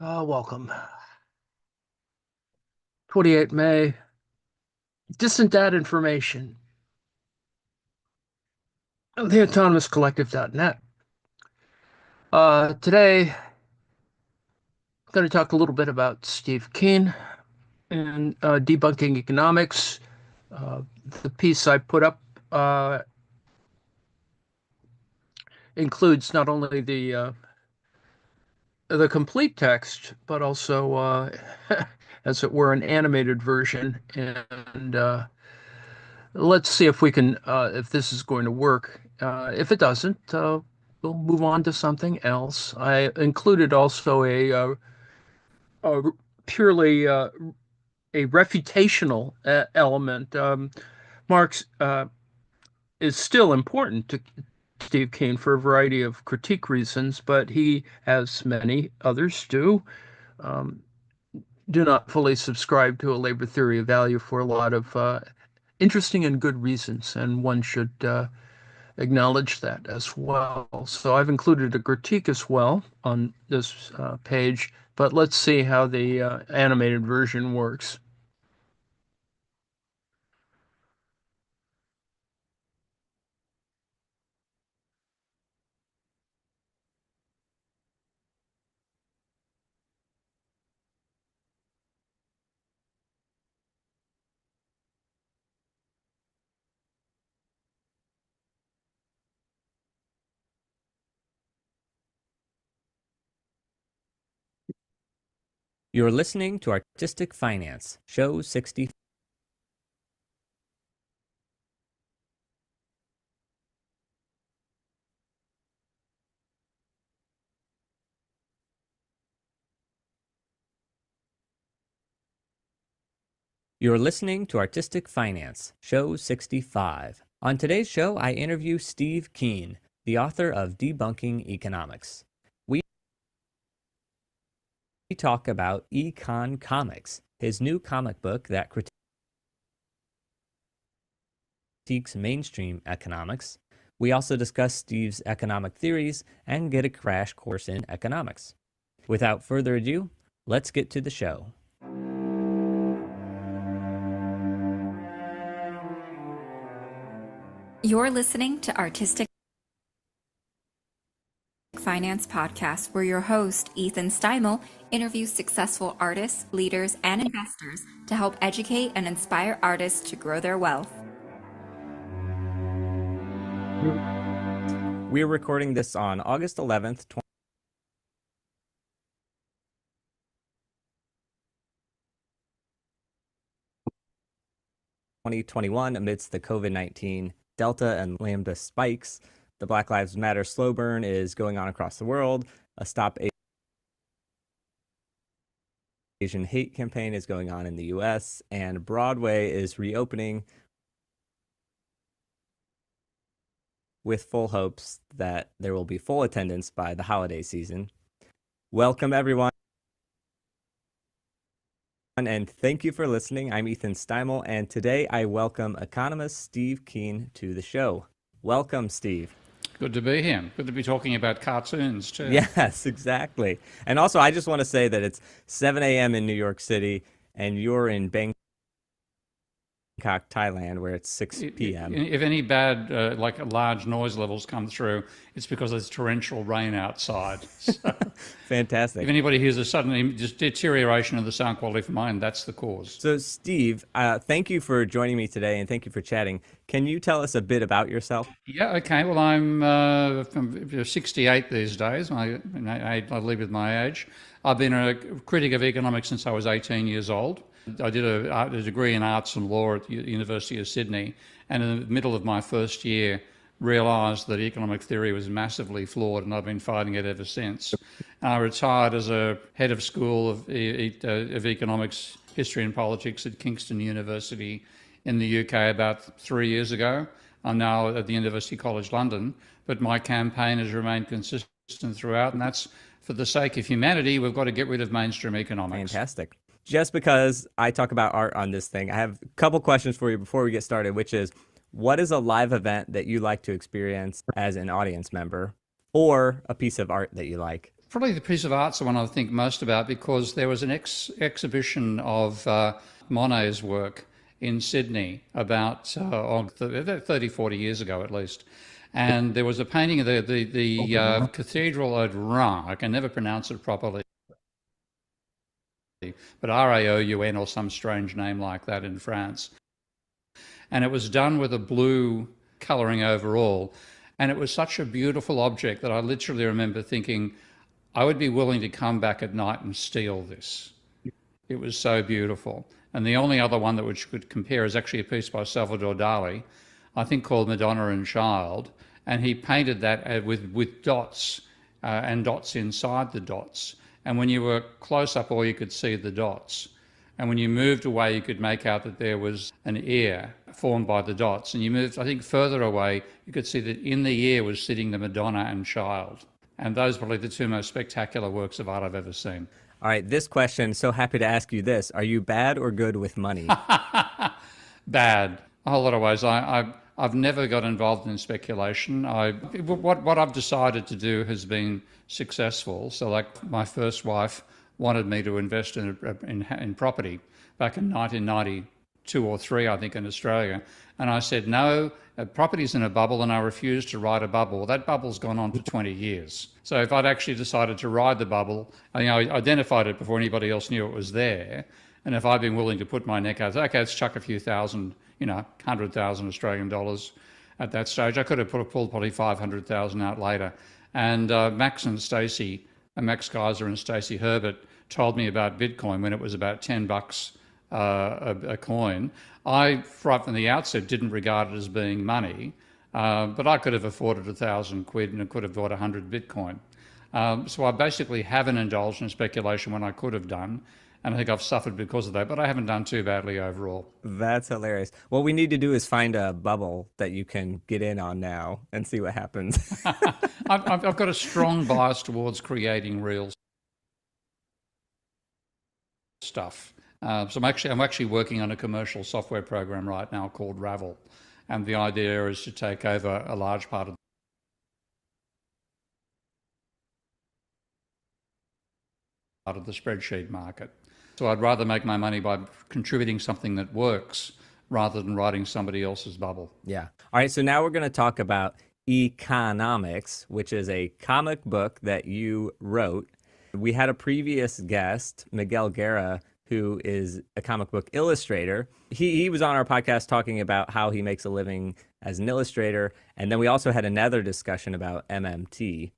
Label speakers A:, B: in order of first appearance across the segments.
A: Welcome. 28 May, dis&datInformation. The Autonomous Collective.net. Today, I'm going to talk a little bit about Steve Keen and debunking economics. The piece I put up includes not only the complete text, but also, as it were, an animated version. And let's see if we can, if this is going to work. If it doesn't, we'll move on to something else. I included also a purely a refutational element. Marx is still important to Steve Keen for a variety of critique reasons, but he, as many others um, do not fully subscribe to a labor theory of value for a lot of interesting and good reasons, and one should acknowledge that as well. So I've included a critique as well on this page, but let's see how the animated version works.
B: You're listening to Artistic Finance, Show 60. You're listening to Artistic Finance, Show 65. On today's show, I interview Steve Keen, the author of Debunking Economics. We talk about Econ Comics, his new comic book that critiques mainstream economics. We also discuss Steve's economic theories and get a crash course in economics. Without further ado, let's get to the show.
C: You're listening to Artistic Finance Podcast, where your host, Ethan Steimel, interviews successful artists, leaders, and investors to help educate and inspire artists to grow their wealth.
B: We're recording this on August 11th, 2021, amidst the COVID-19 Delta and Lambda spikes. The Black Lives Matter slow burn is going on across the world. A Stop Asian Hate campaign is going on in the US, and Broadway is reopening with full hopes that there will be full attendance by the holiday season. Welcome, everyone, and thank you for listening. I'm Ethan Steimel, and today I welcome economist Steve Keen to the show. Welcome, Steve.
D: Good to be here. Good to be talking about cartoons, too.
B: Yes, exactly. And also, I just want to say that it's 7 a.m. in New York City, and you're in Bangkok, Thailand, where it's 6 p.m.
D: If any bad, large noise levels come through, it's because there's torrential rain outside. So
B: Fantastic.
D: if anybody hears a sudden just deterioration of the sound quality from mine, that's the cause.
B: So, Steve, thank you for joining me today, and thank you for chatting. Can you tell us a bit about yourself?
D: Yeah, okay. Well, I'm 68 these days. I live with my age. I've been a critic of economics since I was 18 years old. I did a degree in arts and law at the University of Sydney, and in the middle of my first year realised that economic theory was massively flawed, and I've been fighting it ever since. I retired as a head of school of economics, history and politics at Kingston University in the UK about 3 years ago. I'm now at the University College London, but my campaign has remained consistent throughout, and that's for the sake of humanity. We've got to get rid of mainstream economics.
B: Fantastic. Just because I talk about art on this thing, I have a couple questions for you before we get started, which is, what is a live event that you like to experience as an audience member, or a piece of art that you like?
D: Probably the piece of art's the one I think most about, because there was an exhibition of Monet's work in Sydney about 30, 40 years ago at least. And there was a painting of the Cathedral at Rouen. I can never pronounce it properly, but Raoun or some strange name like that in France. And it was done with a blue colouring overall. And it was such a beautiful object that I literally remember thinking, I would be willing to come back at night and steal this. It was so beautiful. And the only other one that which could compare is actually a piece by Salvador Dali, I think called Madonna and Child. And he painted that with dots and dots inside the dots. And when you were close up, all you could see the dots. And when you moved away, you could make out that there was an ear formed by the dots. And you moved, I think, further away, you could see that in the ear was sitting the Madonna and Child. And those are probably the two most spectacular works of art I've ever seen.
B: All right, this question, so happy to ask you this. Are you bad or good with money?
D: Bad. A whole lot of ways. I've never got involved in speculation. What I've decided to do has been successful. So like my first wife wanted me to invest in property back in 1992 or 3, I think, in Australia. And I said, no, property's in a bubble, and I refused to ride a bubble. Well, that bubble's gone on for 20 years. So if I'd actually decided to ride the bubble, I identified it before anybody else knew it was there. And if I'd been willing to put my neck out, okay, let's chuck a few thousand, 100,000 Australian dollars at that stage. I could have pulled probably 500,000 out later. And Max Geyser and Stacey Herbert told me about Bitcoin when it was about $10 a coin. I, right from the outset, didn't regard it as being money, but I could have afforded £1,000 and could have bought 100 Bitcoin. So I basically haven't indulged in speculation when I could have done, and I think I've suffered because of that, but I haven't done too badly overall.
B: That's hilarious. What we need to do is find a bubble that you can get in on now and see what happens.
D: I've got a strong bias towards creating real stuff. So I'm actually working on a commercial software program right now called Ravel, and the idea is to take over a large part of the spreadsheet market. So I'd rather make my money by contributing something that works rather than riding somebody else's bubble.
B: Yeah. All right. So now we're going to talk about Economics, which is a comic book that you wrote. We had a previous guest, Miguel Guerra, who is a comic book illustrator. He was on our podcast talking about how he makes a living as an illustrator. And then we also had another discussion about MMT.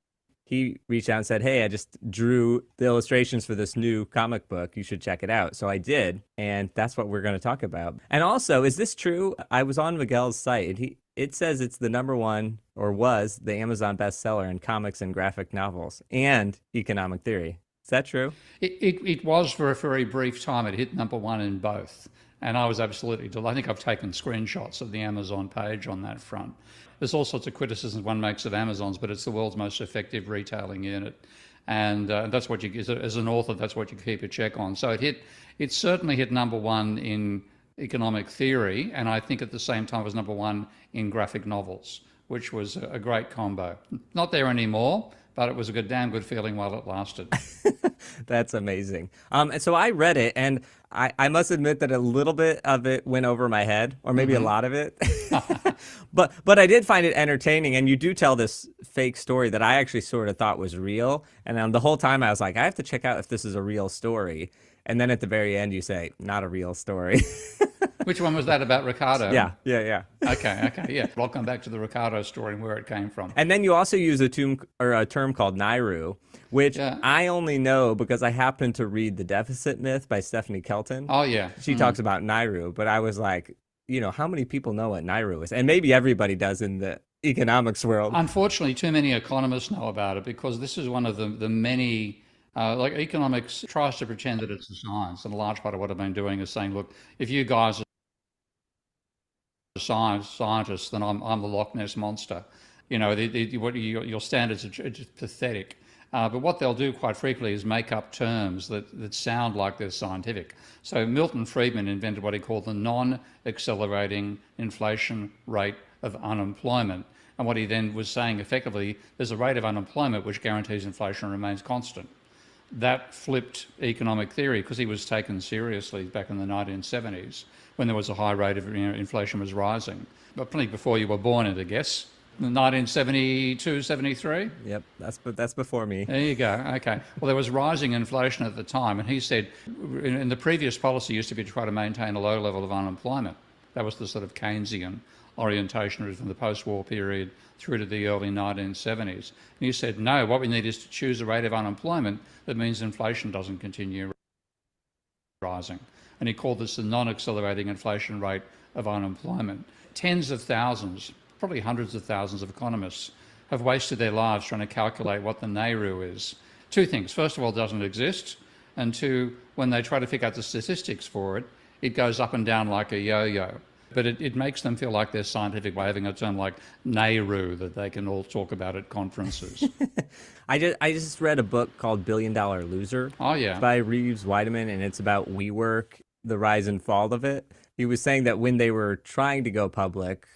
B: He reached out and said, hey, I just drew the illustrations for this new comic book. You should check it out. So I did. And that's what we're going to talk about. And also, is this true? I was on Miguel's site, and it says it's the #1, or was, the Amazon bestseller in comics and graphic novels and economic theory. Is that true?
D: It was for a very brief time. It hit #1 in both. And I was absolutely delighted. I think I've taken screenshots of the Amazon page on that front. There's all sorts of criticisms one makes of Amazon's, but it's the world's most effective retailing unit. And that's what you, as an author, that's what you keep a check on. So it certainly hit #1 in economic theory. And I think at the same time it was #1 in graphic novels, which was a great combo. Not there anymore, but it was a damn good feeling while it lasted.
B: That's amazing. And so I read it, and I must admit that a little bit of it went over my head, or maybe a lot of it. But I did find it entertaining, and you do tell this fake story that I actually sort of thought was real. And the whole time I was like, I have to check out if this is a real story. And then at the very end, you say, not a real story.
D: Which one was that, about Ricardo?
B: Yeah.
D: Okay, yeah. I'll come back to the Ricardo story and where it came from.
B: And then you also use a term called Nairu, which I only know because I happened to read The Deficit Myth by Stephanie Kelton.
D: Oh, yeah.
B: She talks about Nairu, but I was like, how many people know what Nairu is? And maybe everybody does in the economics world.
D: Unfortunately, too many economists know about it, because this is one of the many... like economics tries to pretend that it's a science, and a large part of what I've been doing is saying, look, if you guys are scientists, then I'm the Loch Ness monster. Your standards are just pathetic. But what they'll do quite frequently is make up terms that sound like they're scientific. So Milton Friedman invented what he called the non-accelerating inflation rate of unemployment. And what he then was saying effectively, there's a rate of unemployment which guarantees inflation remains constant. That flipped economic theory because he was taken seriously back in the 1970s when there was a high rate of inflation was rising. But plenty before you were born, I'd guess. 1972, 73?
B: Yep, that's before me.
D: There you go. Okay. Well, there was rising inflation at the time, and he said, in the previous policy used to be to try to maintain a low level of unemployment. That was the sort of Keynesian orientation from the post-war period through to the early 1970s. And he said, no, what we need is to choose a rate of unemployment that means inflation doesn't continue rising. And he called this the non-accelerating inflation rate of unemployment. Tens of thousands, probably hundreds of thousands of economists have wasted their lives trying to calculate what the NAIRU is. Two things. First of all, it doesn't exist. And two, when they try to figure out the statistics for it, it goes up and down like a yo-yo. But it makes them feel like there's scientific way of having a term like NAIRU that they can all talk about at conferences.
B: I just read a book called Billion Dollar Loser.
D: Oh, yeah.
B: By Reeves Weideman, and it's about WeWork, the rise and fall of it. He was saying that when they were trying to go public,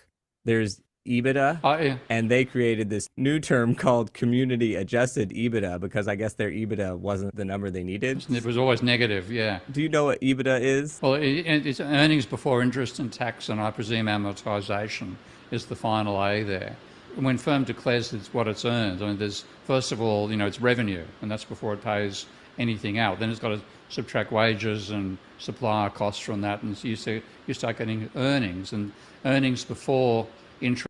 B: there's EBITDA,
D: Yeah.
B: and they created this new term called community adjusted EBITDA because I guess their EBITDA wasn't the number they needed.
D: It was always negative, yeah.
B: Do you know what EBITDA is?
D: Well, it's earnings before interest and tax, and I presume amortisation is the final A there. When firm declares it's what it's earned, I mean, there's, first of all, it's revenue, and that's before it pays anything out. Then it's got to subtract wages and supplier costs from that, and so you start getting earnings, and earnings before interest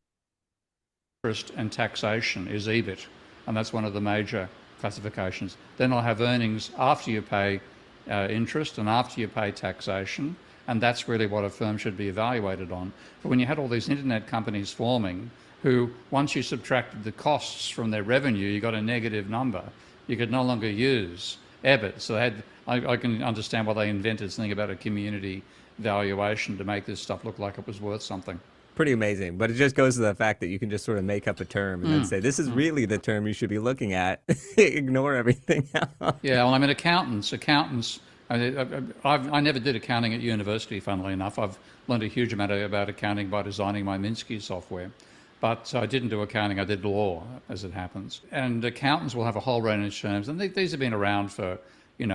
D: and taxation is EBIT, and that's one of the major classifications. Then I'll have earnings after you pay interest and after you pay taxation, and that's really what a firm should be evaluated on. But when you had all these internet companies forming, who once you subtracted the costs from their revenue, you got a negative number. You could no longer use EBIT. So I can understand why they invented something about a community valuation to make this stuff look like it was worth something.
B: Pretty amazing, but it just goes to the fact that you can just sort of make up a term and then say, this is really the term you should be looking at. Ignore everything else.
D: Yeah, well, I mean, accountants, I never did accounting at university, funnily enough. I've learned a huge amount about accounting by designing my Minsky software. But I didn't do accounting, I did law, as it happens. And accountants will have a whole range of terms, and these have been around for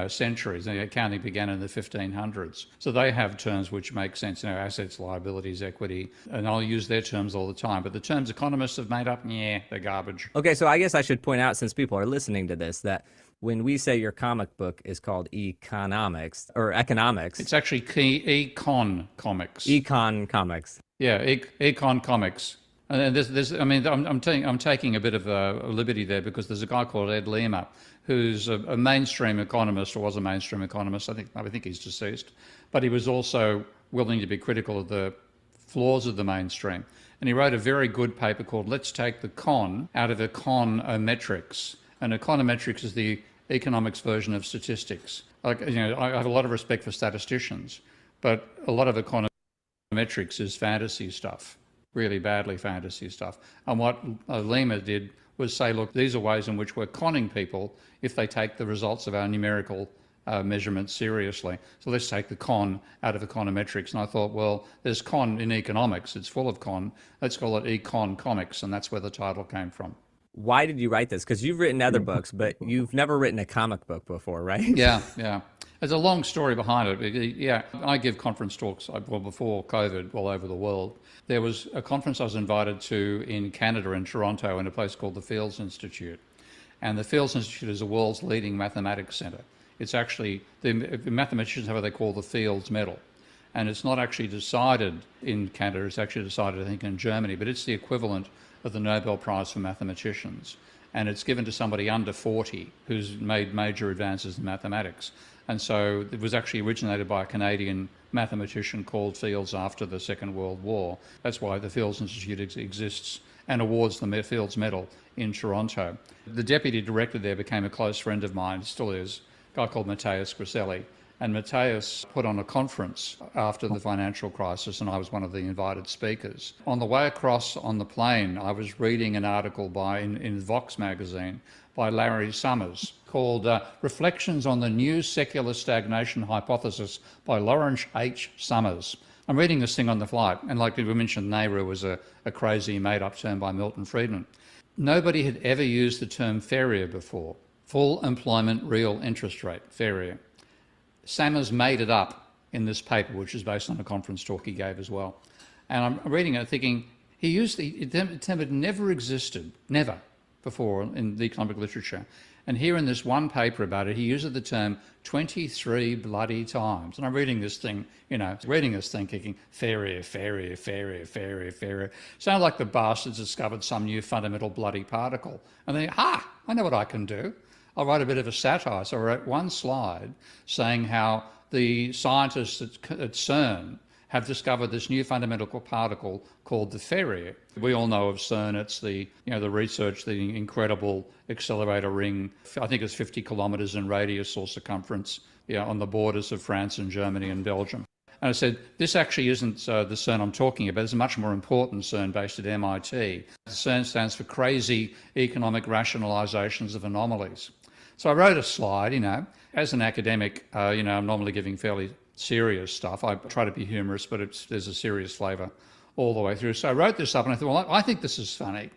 D: centuries. Accounting began in the 1500s. So they have terms which make sense, assets, liabilities, equity, and I'll use their terms all the time. But the terms economists have made up, they're garbage.
B: Okay, so I guess I should point out, since people are listening to this, that when we say your comic book is called economics or economics,
D: it's actually econ comics.
B: Econ comics.
D: Yeah, econ comics. And I'm taking a bit of a liberty there because there's a guy called Ed Lima who's a mainstream economist, or was a mainstream economist. I think he's deceased, but he was also willing to be critical of the flaws of the mainstream. And he wrote a very good paper called "Let's Take the Con Out of Econometrics." And econometrics is the economics version of statistics. I have a lot of respect for statisticians, but a lot of econometrics is fantasy stuff. Really badly fantasy stuff. And what Lima did was say, look, these are ways in which we're conning people if they take the results of our numerical measurements seriously. So let's take the con out of econometrics. And I thought, well, there's con in economics. It's full of con. Let's call it econ comics. And that's where the title came from.
B: Why did you write this? Because you've written other books, but you've never written a comic book before, right?
D: Yeah. There's a long story behind it. Yeah, I give conference talks, before COVID, all over the world. There was a conference I was invited to in Canada, in Toronto, in a place called the Fields Institute. And the Fields Institute is the world's leading mathematics centre. It's actually, the mathematicians have what they call the Fields Medal. And it's not actually decided in Canada, it's actually decided, I think, in Germany, but it's the equivalent of the Nobel Prize for mathematicians. And it's given to somebody under 40 who's made major advances in mathematics. And so it was actually originated by a Canadian mathematician called Fields after the Second World War. That's why the Fields Institute exists and awards the Fields Medal in Toronto. The deputy director there became a close friend of mine, still is, a guy called Matthias Griselli. And Matthias put on a conference after the financial crisis, and I was one of the invited speakers. On the way across on the plane, I was reading an article in Vox magazine by Larry Summers called Reflections on the New Secular Stagnation Hypothesis by Lawrence H. Summers. I'm reading this thing on the flight, and like we mentioned, Nehru was a crazy made-up term by Milton Friedman. Nobody had ever used the term FERIA before, full employment real interest rate, FERIA. Sammers made it up in this paper, which is based on a conference talk he gave as well. And I'm reading it thinking, he used the term had never existed, never before in the economic literature. And here in this one paper about it, he uses the term 23 bloody times. And I'm reading this thing, thinking, FERIA, FERIA, FERIA, FERIA, FERIA. Sound like the bastards discovered some new fundamental bloody particle. And they, I know what I can do. I'll write a bit of a satire. So I wrote one slide saying how the scientists at CERN have discovered this new fundamental particle called the FERIA. We all know of CERN. It's the research, the incredible accelerator ring. I think it's 50 kilometres in radius or circumference, on the borders of France and Germany and Belgium. And I said, this actually isn't the CERN I'm talking about. It's a much more important CERN based at MIT. CERN stands for Crazy Economic Rationalizations of Anomalies. So I wrote a slide, as an academic, I'm normally giving fairly serious stuff. I try to be humorous, but there's a serious flavour all the way through. So I wrote this up and I thought, well, I think this is funny,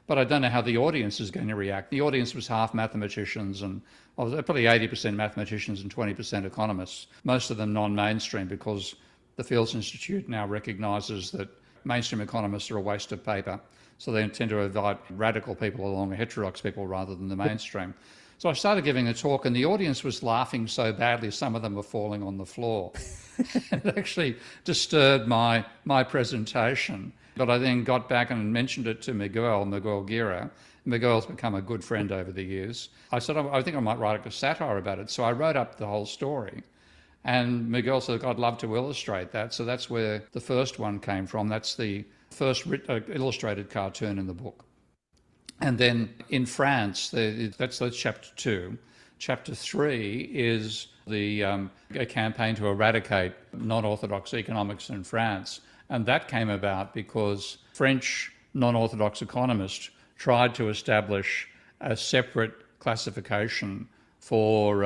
D: but I don't know how the audience is going to react. The audience was half mathematicians and probably 80% mathematicians and 20% economists, most of them non-mainstream because the Fields Institute now recognises that mainstream economists are a waste of paper. So they tend to invite radical people along, heterodox people rather than the mainstream. So I started giving a talk and the audience was laughing so badly, some of them were falling on the floor. It actually disturbed my presentation. But I then got back and mentioned it to Miguel Guerra. Miguel's become a good friend over the years. I said, I think I might write a satire about it. So I wrote up the whole story. And Miguel said, I'd love to illustrate that. So that's where the first one came from. That's the first illustrated cartoon in the book. And then in France, that's chapter 2. Chapter 3 is a campaign to eradicate non-orthodox economics in France. And that came about because French non-orthodox economists tried to establish a separate classification for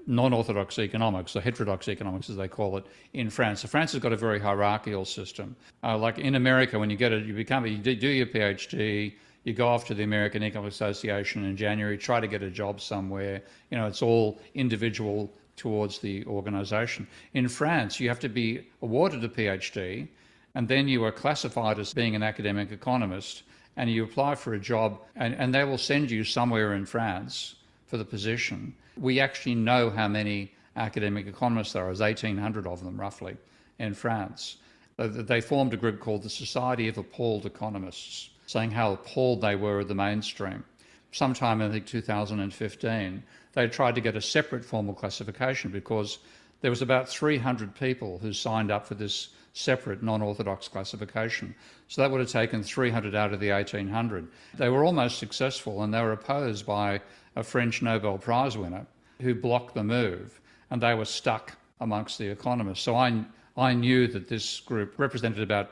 D: non-orthodox economics, or heterodox economics as they call it, in France. So France has got a very hierarchical system. Like in America, when you do your PhD, you go off to the American Economic Association in January, try to get a job somewhere. It's all individual towards the organisation. In France, you have to be awarded a PhD, and then you are classified as being an academic economist, and you apply for a job, and they will send you somewhere in France for the position. We actually know how many academic economists there are. There's 1,800 of them, roughly, in France. They formed a group called the Society of Appalled Economists, saying how appalled they were at the mainstream. Sometime in, I think, 2015, they tried to get a separate formal classification because there was about 300 people who signed up for this separate non-orthodox classification. So that would have taken 300 out of the 1,800. They were almost successful, and they were opposed by a French Nobel Prize winner who blocked the move, and they were stuck amongst the economists. So I knew that this group represented about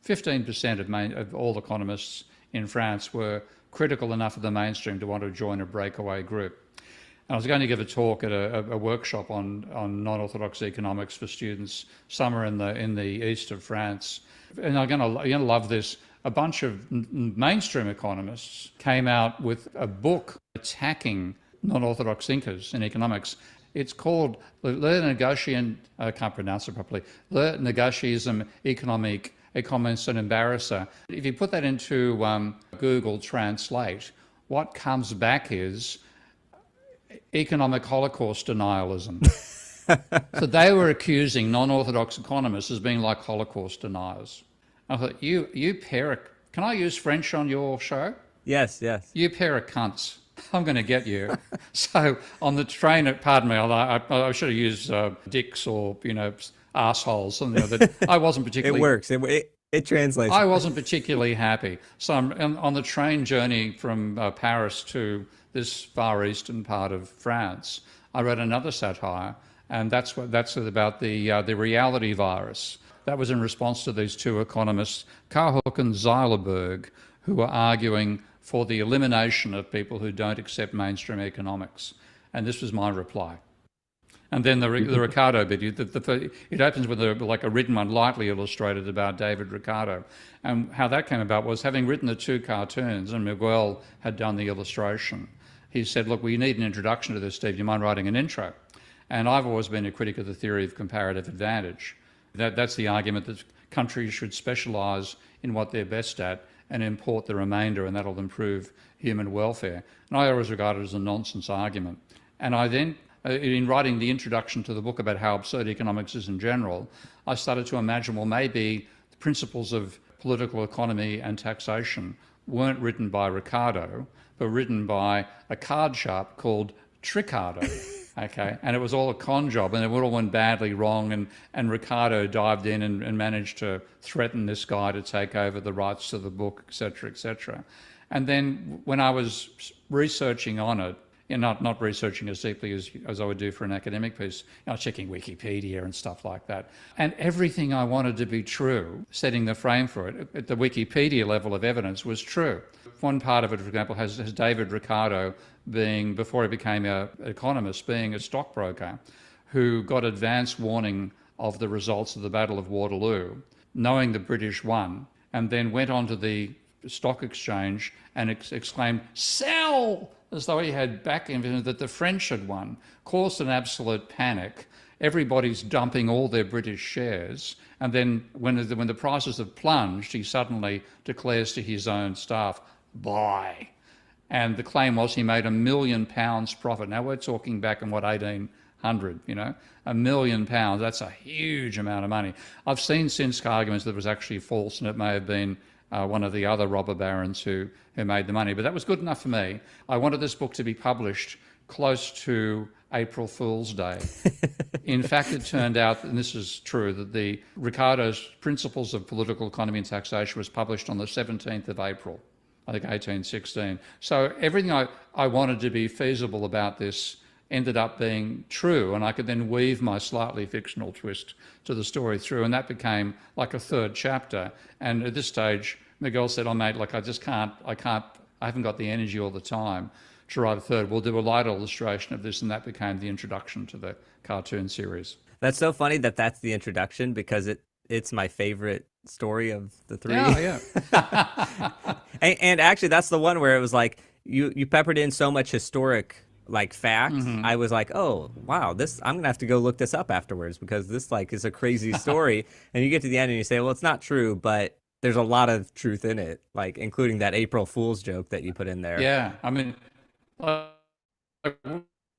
D: 15% of all economists in France were critical enough of the mainstream to want to join a breakaway group. And I was going to give a talk at a workshop on non-orthodox economics for students somewhere in the east of France. And you're going to love this. A bunch of mainstream economists came out with a book attacking non-orthodox thinkers in economics. It's called Le Négociation, I can't pronounce it properly, Le Négociisme économique, et comment s'en embarrasser. If you put that into Google Translate, what comes back is economic Holocaust denialism. So they were accusing non-orthodox economists as being like Holocaust deniers. I thought, you pair of, can I use French on your show?
B: Yes.
D: You pair of cunts. I'm going to get you. So on the train, pardon me, I should have used dicks or, assholes, something that I wasn't particularly...
B: It works. It translates.
D: I wasn't particularly happy. So I'm on the train journey from Paris to this far eastern part of France. I wrote another satire, and that's about the reality virus. That was in response to these two economists, Carhook and Zeilerberg, who were arguing for the elimination of people who don't accept mainstream economics. And this was my reply. And then the Ricardo bit, it opens with like a written one, lightly illustrated, about David Ricardo. And how that came about was, having written the two cartoons, and Miguel had done the illustration, he said, look, we need an introduction to this, Steve. Do you mind writing an intro? And I've always been a critic of the theory of comparative advantage. That's the argument that countries should specialise in what they're best at and import the remainder, and that'll improve human welfare. And I always regard it as a nonsense argument. And I then, in writing the introduction to the book about how absurd economics is in general, I started to imagine, well, maybe the principles of political economy and taxation weren't written by Ricardo, but written by a card sharp called Tricardo. Okay, and it was all a con job, and it all went badly wrong, and Ricardo dived in and managed to threaten this guy to take over the rights to the book, etc., etc. And then when I was researching on it, not researching as deeply as I would do for an academic piece, checking Wikipedia and stuff like that, and everything I wanted to be true, setting the frame for it at the Wikipedia level of evidence, was true. One part of it, for example, has David Ricardo being, before he became an economist, being a stockbroker who got advance warning of the results of the Battle of Waterloo, knowing the British won, and then went onto the stock exchange and exclaimed, "Sell!" as though he had back evidence that the French had won, caused an absolute panic. Everybody's dumping all their British shares. And then when the prices have plunged, he suddenly declares to his own staff, "Buy." And the claim was he made £1 million profit. Now we're talking back in, 1800, £1 million. That's a huge amount of money. I've seen since arguments that it was actually false, and it may have been one of the other robber barons who made the money. But that was good enough for me. I wanted this book to be published close to April Fool's Day. In fact, it turned out, and this is true, that the Ricardo's Principles of Political Economy and Taxation was published on the 17th of April, I think 1816. So everything I wanted to be feasible about this ended up being true, and I could then weave my slightly fictional twist to the story through, and that became like a third chapter. And at this stage, Miguel said, "Oh, mate, like I haven't got the energy all the time to write a third. We'll do a light illustration of this," and that became the introduction to the cartoon series.
B: That's so funny that that's the introduction, because it's my favorite story of the three.
D: Yeah.
B: and actually, that's the one where it was like you peppered in so much historic fact.
D: Mm-hmm.
B: I was like, oh wow, I'm gonna have to go look this up afterwards, because this is a crazy story. And you get to the end and you say, well, it's not true, but there's a lot of truth in it, including that April Fool's joke that you put in there.
D: Yeah, I mean,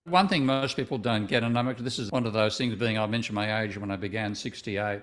D: one thing most people don't get, and this is one of those things, I mentioned my age when I began, 68.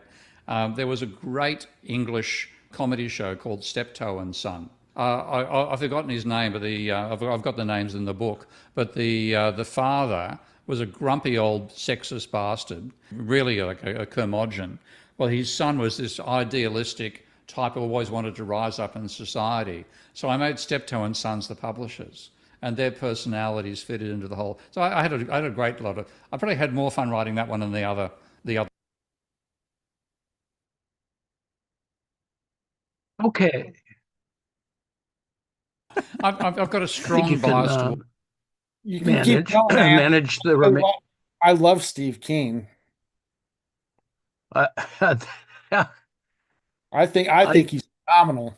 D: There was a great English comedy show called Steptoe and Son. I've forgotten his name, but I've got the names in the book. But the father was a grumpy old sexist bastard, really like a curmudgeon. Well, his son was this idealistic type who always wanted to rise up in society. So I made Steptoe and Sons the publishers, and their personalities fitted into the whole. So I had a great lot of. I probably had more fun writing that one than the other.
A: Okay.
D: I've got a
A: I think
D: strong
A: you
D: bias
A: can
D: to.
E: You can keep going, man.
A: manage the
E: I love Steve Keen.
A: uh, yeah,
E: I think he's phenomenal.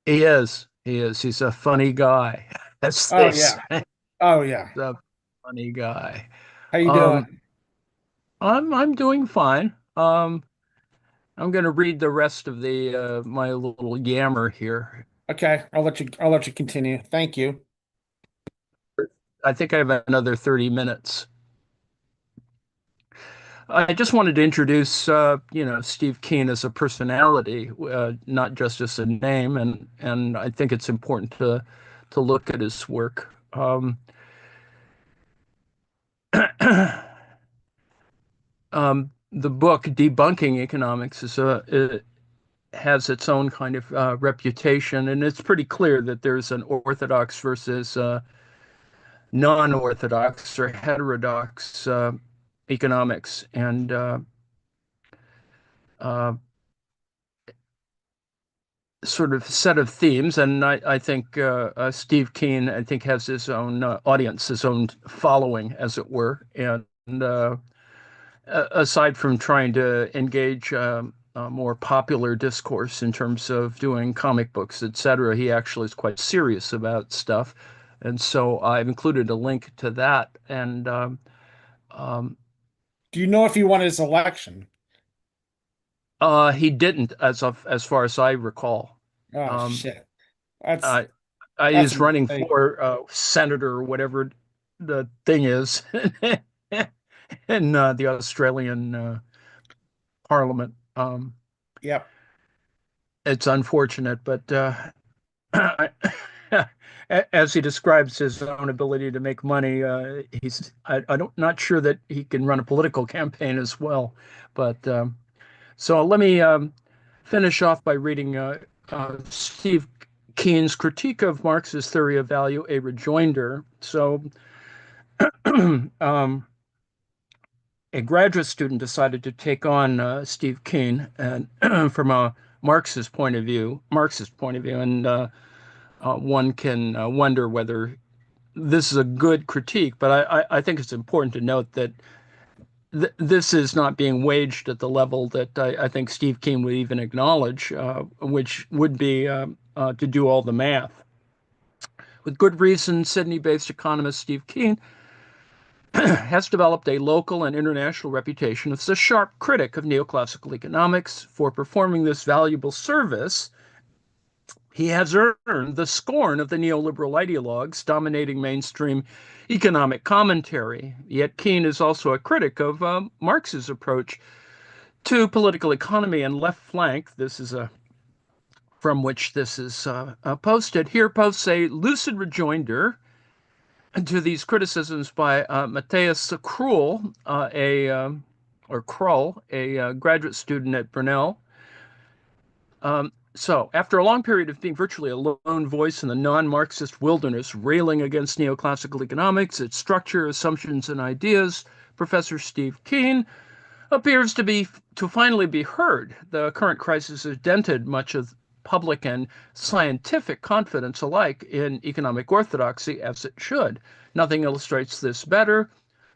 A: he is. He's a funny guy. That's
E: Oh
A: this.
E: yeah. Oh yeah.
A: He's a funny guy.
E: How you
A: Um,
E: doing?
A: I'm doing fine. I'm going to read the rest of the my little yammer here.
E: Okay, I'll let you continue. Thank you.
A: I think I have another 30 minutes. I just wanted to introduce, Steve Keen as a personality, not just as a name, and I think it's important to look at his work. The book Debunking Economics it has its own kind of reputation, and it's pretty clear that there's an orthodox versus non-orthodox or heterodox economics, and sort of set of themes. And I think Steve Keen, I think, has his own audience, his own following, as it were, and aside from trying to engage more popular discourse in terms of doing comic books, etc., he actually is quite serious about stuff. And so I've included a link to that. And um,
E: Do you know if he won his election?
A: he didn't, as far as I recall.
E: Oh
A: Um,
E: shit. That's
A: I
E: that's a
A: is running
E: mistake.
A: for senator or whatever the thing is in the Australian Parliament.
E: Yep.
A: It's unfortunate, but as he describes his own ability to make money, I don't not sure that he can run a political campaign as well. But so let me finish off by reading Steve Keen's critique of Marx's theory of value, a rejoinder. So a graduate student decided to take on Steve Keen and from a Marxist point of view, and one can wonder whether this is a good critique. But I think it's important to note that this is not being waged at the level that I think Steve Keen would even acknowledge, which would be to do all the math. With good reason, Sydney-based economist Steve Keen has developed a local and international reputation as a sharp critic of neoclassical economics. For performing this valuable service, he has earned the scorn of the neoliberal ideologues dominating mainstream economic commentary. Yet Keen is also a critic of Marx's approach to political economy and left flank. This is a from which this is posted. Here posts a lucid rejoinder to these criticisms by Matthias Krull, Krull, a graduate student at Brunel. So, after a long period of being virtually a lone voice in the non-Marxist wilderness, railing against neoclassical economics, its structure, assumptions, and ideas, Professor Steve Keen appears to finally be heard. The current crisis has dented much of public and scientific confidence alike in economic orthodoxy, as it should. Nothing illustrates this better,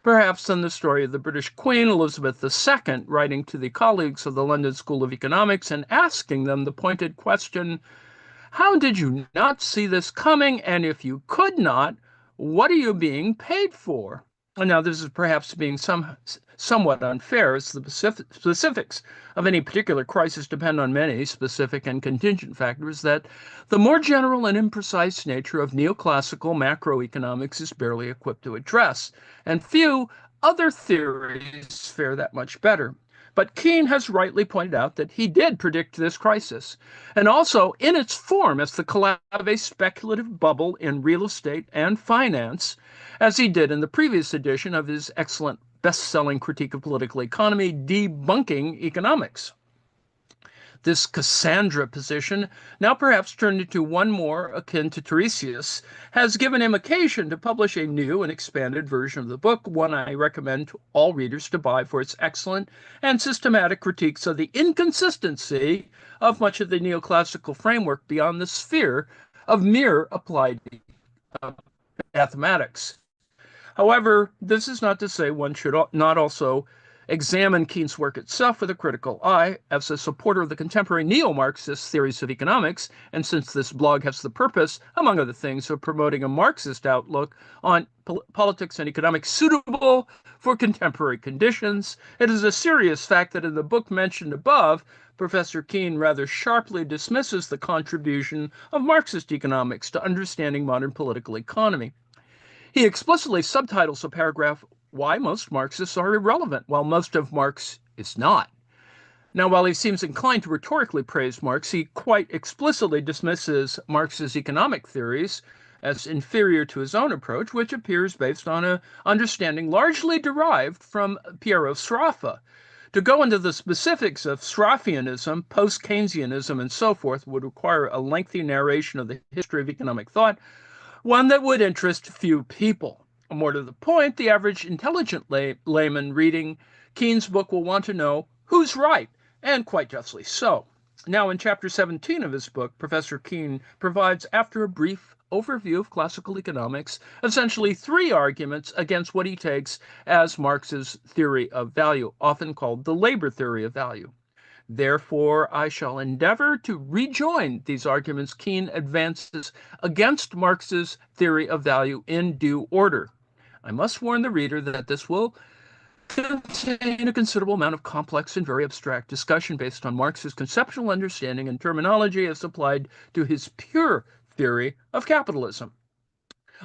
A: perhaps, than the story of the British Queen Elizabeth II writing to the colleagues of the London School of Economics and asking them the pointed question, how did you not see this coming? And if you could not, what are you being paid for? And now, this is perhaps being somewhat unfair, as the specifics of any particular crisis depend on many specific and contingent factors that the more general and imprecise nature of neoclassical macroeconomics is barely equipped to address, and few other theories fare that much better. But Keen has rightly pointed out that he did predict this crisis, and also in its form as the collapse of a speculative bubble in real estate and finance, as he did in the previous edition of his excellent best-selling critique of political economy, Debunking Economics. This Cassandra position, now perhaps turned into one more akin to Tiresias, has given him occasion to publish a new and expanded version of the book, one I recommend to all readers to buy for its excellent and systematic critiques of the inconsistency of much of the neoclassical framework beyond the sphere of mere applied mathematics. However, this is not to say one should not also examine Keen's work itself with a critical eye. As a supporter of the contemporary neo-Marxist theories of economics, and since this blog has the purpose, among other things, of promoting a Marxist outlook on politics and economics suitable for contemporary conditions, it is a serious fact that in the book mentioned above, Professor Keen rather sharply dismisses the contribution of Marxist economics to understanding modern political economy. He explicitly subtitles a paragraph, Why Most Marxists Are Irrelevant, while most of Marx is not. Now, while he seems inclined to rhetorically praise Marx, he quite explicitly dismisses Marx's economic theories as inferior to his own approach, which appears based on an understanding largely derived from Piero Sraffa. To go into the specifics of Sraffianism, post-Keynesianism, and so forth would require a lengthy narration of the history of economic thought, one that would interest few people. More to the point, the average intelligent layman reading Keen's book will want to know who's right, and quite justly so. Now, in chapter 17 of his book, Professor Keen provides, after a brief overview of classical economics, essentially 3 arguments against what he takes as Marx's theory of value, often called the labor theory of value. Therefore, I shall endeavor to rejoin these arguments Keen advances against Marx's theory of value in due order. I must warn the reader that this will contain a considerable amount of complex and very abstract discussion based on Marx's conceptual understanding and terminology as applied to his pure theory of capitalism.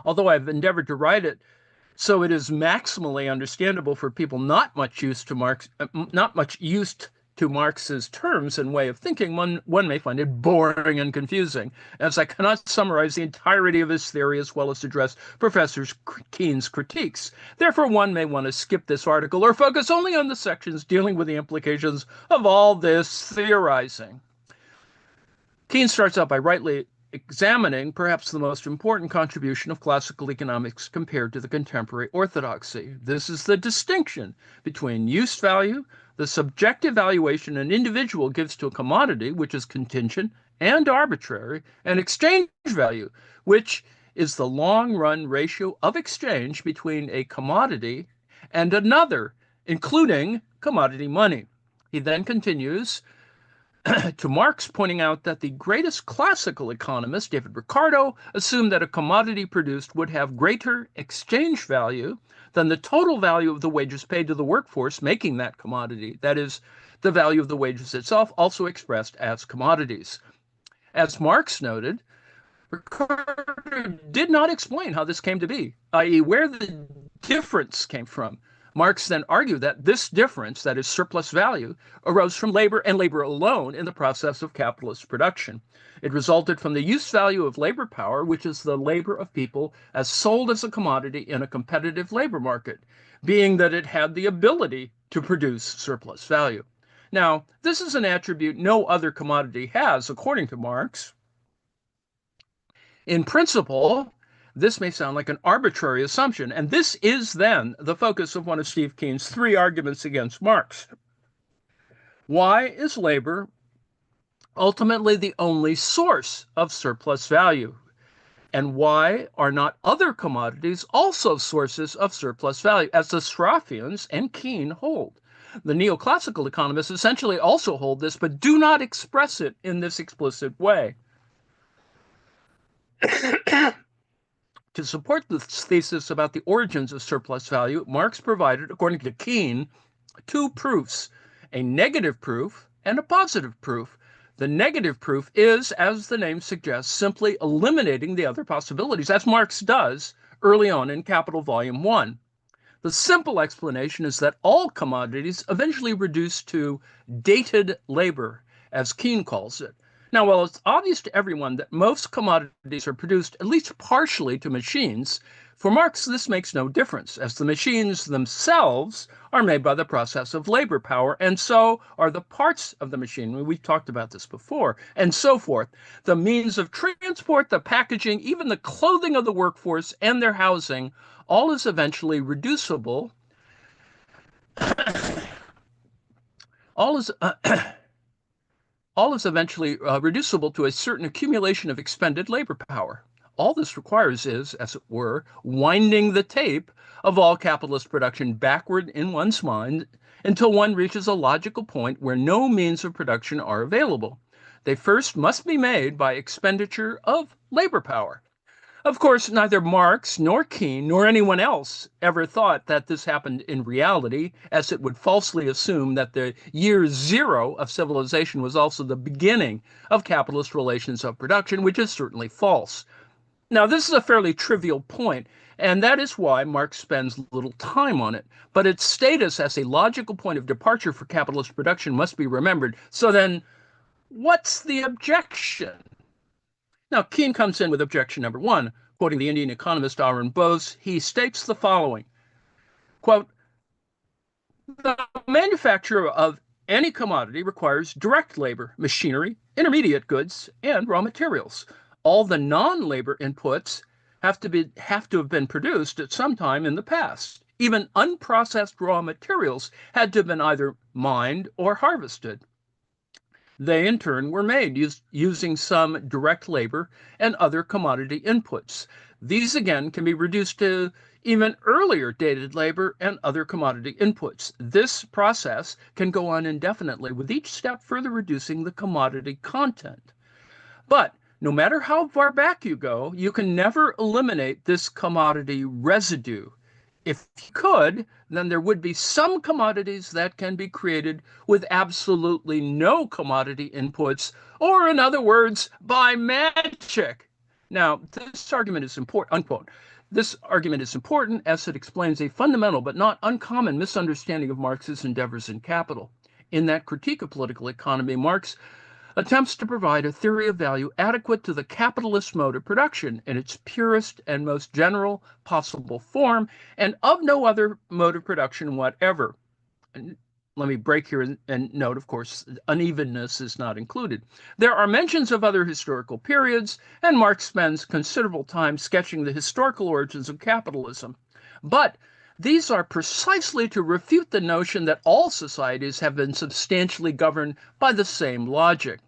A: Although I've endeavored to write it so it is maximally understandable for people not much used to Marx's terms and way of thinking, one may find it boring and confusing, as I cannot summarize the entirety of his theory as well as address Professor Keen's critiques. Therefore, one may want to skip this article or focus only on the sections dealing with the implications of all this theorizing. Keen starts out by rightly examining perhaps the most important contribution of classical economics compared to the contemporary orthodoxy. This is the distinction between use value, the subjective valuation an individual gives to a commodity, which is contingent and arbitrary, and exchange value, which is the long-run ratio of exchange between a commodity and another, including commodity money. He then continues to Marx, pointing out that the greatest classical economist, David Ricardo, assumed that a commodity produced would have greater exchange value than the total value of the wages paid to the workforce making that commodity. That is, the value of the wages itself, also expressed as commodities. As Marx noted, Ricardo did not explain how this came to be, i.e., where the difference came from. Marx then argued that this difference, that is surplus value, arose from labor and labor alone in the process of capitalist production. It resulted from the use value of labor power, which is the labor of people as sold as a commodity in a competitive labor market, being that it had the ability to produce surplus value. Now, this is an attribute no other commodity has, according to Marx. In principle, this may sound like an arbitrary assumption, and this is then the focus of one of Steve Keen's 3 arguments against Marx. Why is labor ultimately the only source of surplus value? And why are not other commodities also sources of surplus value, as the Sraffians and Keen hold? The neoclassical economists essentially also hold this, but do not express it in this explicit way. To support this thesis about the origins of surplus value, Marx provided, according to Keen, 2 proofs, a negative proof and a positive proof. The negative proof is, as the name suggests, simply eliminating the other possibilities, as Marx does early on in Capital Volume 1. The simple explanation is that all commodities eventually reduce to dated labor, as Keen calls it. Now, while it's obvious to everyone that most commodities are produced at least partially to machines, for Marx this makes no difference, as the machines themselves are made by the process of labor power, and so are the parts of the machinery, we've talked about this before, and so forth. The means of transport, the packaging, even the clothing of the workforce and their housing, all is eventually reducible. all is eventually reducible to a certain accumulation of expended labor power. All this requires is, as it were, winding the tape of all capitalist production backward in one's mind until one reaches a logical point where no means of production are available. They first must be made by expenditure of labor power. Of course, neither Marx nor Keen nor anyone else ever thought that this happened in reality, as it would falsely assume that the year 0 of civilization was also the beginning of capitalist relations of production, which is certainly false. Now, this is a fairly trivial point, and that is why Marx spends little time on it. But its status as a logical point of departure for capitalist production must be remembered. So then, what's the objection? Now, Keen comes in with objection number 1. Quoting the Indian economist Arun Bose, he states the following, quote, "The manufacture of any commodity requires direct labor, machinery, intermediate goods, and raw materials. All the non-labor inputs have to have been produced at some time in the past. Even unprocessed raw materials had to have been either mined or harvested. They, in turn, were made using some direct labor and other commodity inputs. These, again, can be reduced to even earlier dated labor and other commodity inputs. This process can go on indefinitely, with each step further reducing the commodity content. But no matter how far back you go, you can never eliminate this commodity residue. If you could, then there would be some commodities that can be created with absolutely no commodity inputs, or in other words, by magic. Now, this argument is important, unquote. This argument is important as it explains a fundamental but not uncommon misunderstanding of Marx's endeavors in Capital. In that critique of political economy, Marx attempts to provide a theory of value adequate to the capitalist mode of production in its purest and most general possible form, and of no other mode of production whatever. And let me break here and note, of course, unevenness is not included. There are mentions of other historical periods, and Marx spends considerable time sketching the historical origins of capitalism. But these are precisely to refute the notion that all societies have been substantially governed by the same logic.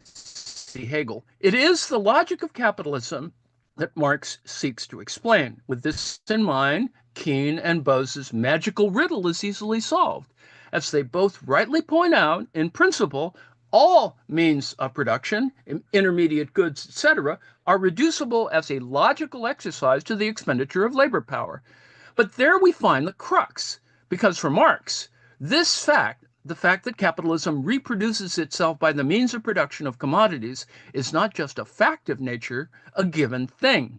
A: See Hegel. It is the logic of capitalism that Marx seeks to explain. With this in mind, Keen and Bose's magical riddle is easily solved. As they both rightly point out, in principle, all means of production, intermediate goods, etc., are reducible as a logical exercise to the expenditure of labor power. But there we find the crux, because for Marx, this fact, the fact that capitalism reproduces itself by the means of production of commodities, is not just a fact of nature, a given thing.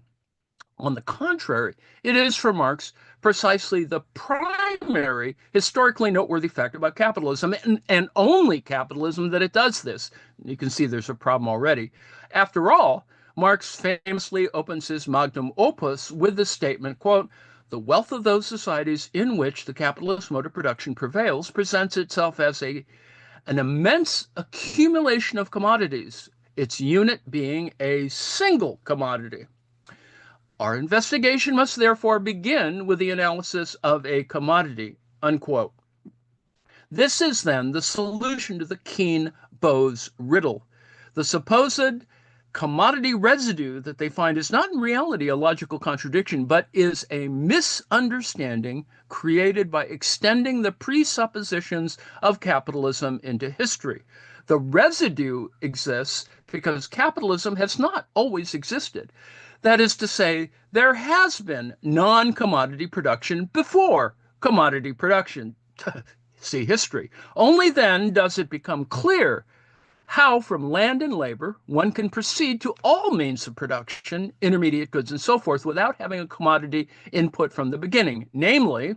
A: On the contrary, it is for Marx precisely the primary historically noteworthy fact about capitalism, and only capitalism, that it does this. You can see there's a problem already. After all, Marx famously opens his magnum opus with the statement, quote, "The wealth of those societies in which the capitalist mode of production prevails presents itself as an immense accumulation of commodities, its unit being a single commodity. Our investigation must therefore begin with the analysis of a commodity," unquote. This is then the solution to the Keen-Bose riddle. The supposed commodity residue that they find is not in reality a logical contradiction, but is a misunderstanding created by extending the presuppositions of capitalism into history. The residue exists because capitalism has not always existed. That is to say, there has been non-commodity production before commodity production. See history. Only then does it become clear how from land and labor one can proceed to all means of production, intermediate goods, and so forth, without having a commodity input from the beginning. Namely,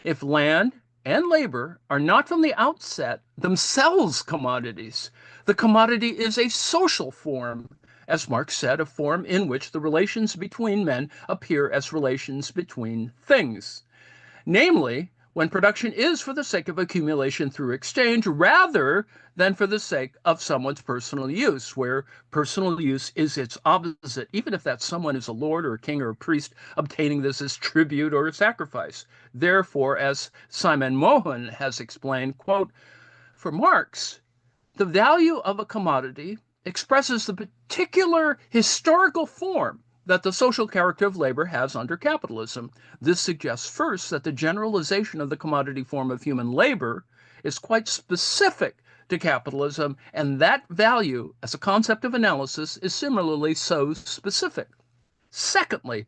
A: if land and labor are not from the outset themselves commodities, the commodity is a social form, as Marx said, a form in which the relations between men appear as relations between things. Namely, when production is for the sake of accumulation through exchange rather than for the sake of someone's personal use, where personal use is its opposite, even if that someone is a lord or a king or a priest obtaining this as tribute or a sacrifice. Therefore, as Simon Mohan has explained, quote, "For Marx, the value of a commodity expresses the particular historical form that the social character of labor has under capitalism. This suggests first that the generalization of the commodity form of human labor is quite specific to capitalism, and that value as a concept of analysis is similarly so specific. Secondly,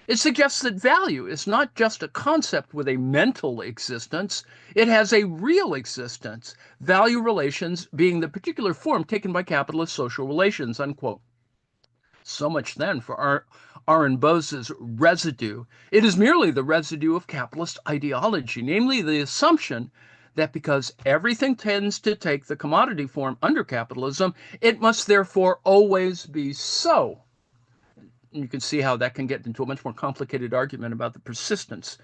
A: it suggests that value is not just a concept with a mental existence, it has a real existence, value relations being the particular form taken by capitalist social relations," unquote. So much then for Aaron Bose's residue. It is merely the residue of capitalist ideology, namely the assumption that because everything tends to take the commodity form under capitalism, it must therefore always be so. And you can see how that can get into a much more complicated argument about the persistence,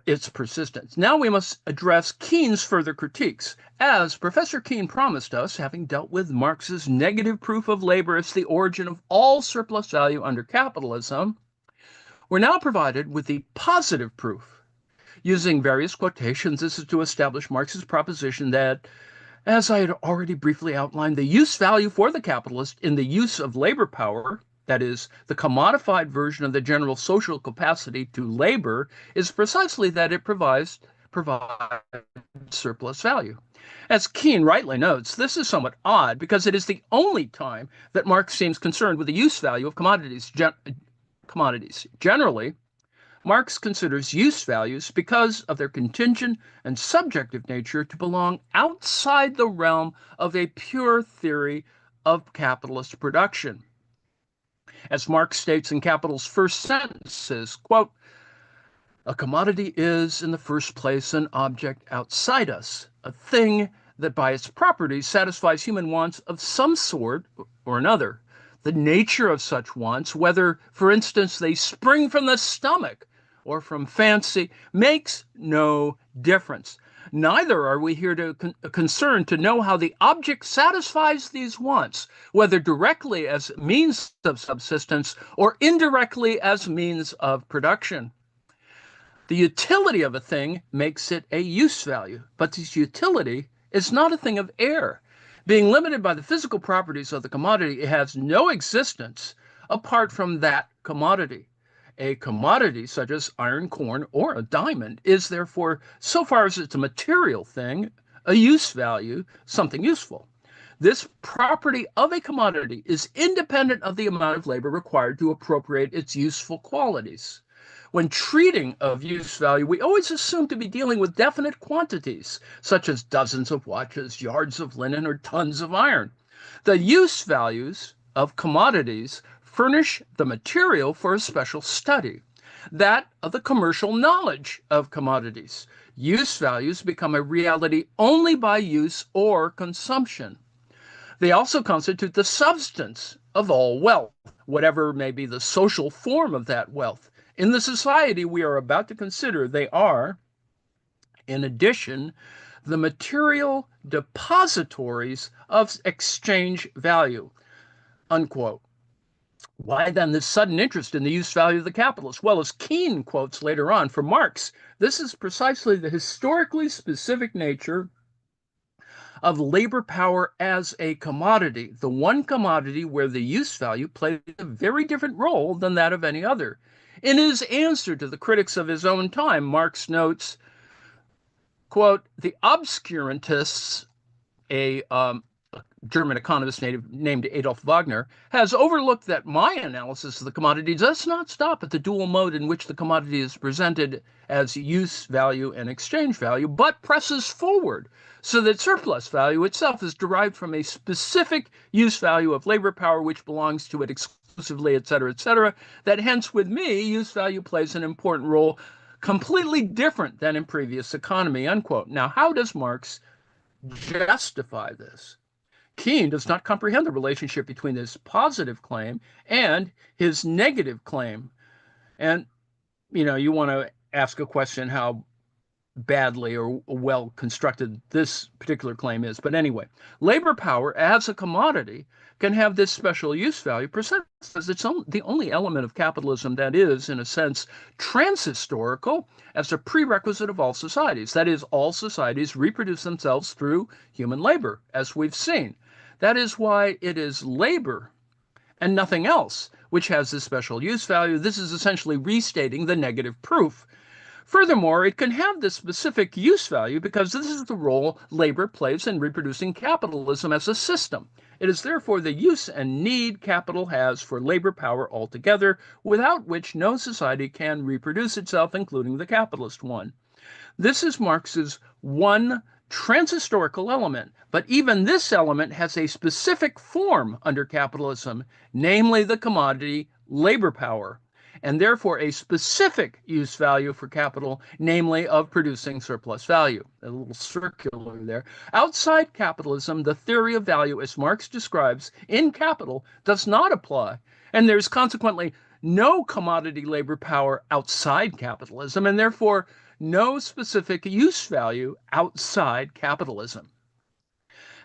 A: its persistence. Now we must address Keen's further critiques. As Professor Keen promised us, having dealt with Marx's negative proof of labor as the origin of all surplus value under capitalism, we're now provided with the positive proof. Using various quotations, this is to establish Marx's proposition that, as I had already briefly outlined, the use value for the capitalist in the use of labor power, that is, the commodified version of the general social capacity to labor, is precisely that it provides surplus value. As Keene rightly notes, this is somewhat odd because it is the only time that Marx seems concerned with the use value of commodities. Generally, Marx considers use values, because of their contingent and subjective nature, to belong outside the realm of a pure theory of capitalist production. As Marx states in Capital's first sentences, quote, "A commodity is, in the first place, an object outside us, a thing that by its properties satisfies human wants of some sort or another. The nature of such wants, whether, for instance, they spring from the stomach or from fancy, makes no difference. Neither are we here concerned to know how the object satisfies these wants, whether directly as means of subsistence or indirectly as means of production. The utility of a thing makes it a use value, but this utility is not a thing of air. Being limited by the physical properties of the commodity, it has no existence apart from that commodity. A commodity such as iron, corn, or a diamond is therefore, so far as it's a material thing, a use value, something useful. This property of a commodity is independent of the amount of labor required to appropriate its useful qualities. When treating of use value, we always assume to be dealing with definite quantities, such as dozens of watches, yards of linen, or tons of iron. The use values of commodities furnish the material for a special study, that of the commercial knowledge of commodities. Use values become a reality only by use or consumption. They also constitute the substance of all wealth, whatever may be the social form of that wealth. In the society we are about to consider, they are, in addition, the material depositories of exchange value." Unquote. Why then this sudden interest in the use value of the capitalist? Well, as Keene quotes later on from Marx, this is precisely the historically specific nature of labor power as a commodity, the one commodity where the use value plays a very different role than that of any other. In his answer to the critics of his own time, Marx notes, quote, "The obscurantists," a German economist named Adolf Wagner, has overlooked that my analysis of the commodity does not stop at the dual mode in which the commodity is presented as use value and exchange value, but presses forward so that surplus value itself is derived from a specific use value of labor power which belongs to it exclusively, etc., that hence with me, use value plays an important role completely different than in previous economy, unquote. Now, how does Marx justify this? Keene does not comprehend the relationship between this positive claim and his negative claim. And, you want to ask a question how badly or well constructed this particular claim is. But anyway, labor power as a commodity can have this special use value presented as the only element of capitalism that is, in a sense, transhistorical as a prerequisite of all societies. That is, all societies reproduce themselves through human labor, as we've seen. That is why it is labor and nothing else which has this special use value. This is essentially restating the negative proof. Furthermore, it can have this specific use value because this is the role labor plays in reproducing capitalism as a system. It is therefore the use and need capital has for labor power altogether, without which no society can reproduce itself, including the capitalist one. This is Marx's one transhistorical element, but even this element has a specific form under capitalism, namely the commodity labor power, and therefore a specific use value for capital, namely of producing surplus value. A little circular there. Outside capitalism, the theory of value, as Marx describes in Capital, does not apply, and there's consequently no commodity labor power outside capitalism, and therefore no specific use value outside capitalism.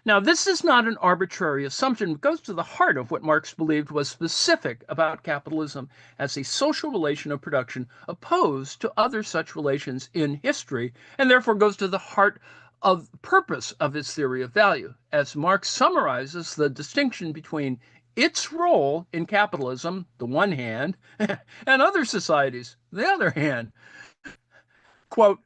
A: Now, this is not an arbitrary assumption. It goes to the heart of what Marx believed was specific about capitalism as a social relation of production opposed to other such relations in history, and therefore goes to the heart of the purpose of his theory of value, as Marx summarizes the distinction between its role in capitalism, the one hand, and other societies, the other hand. Quote,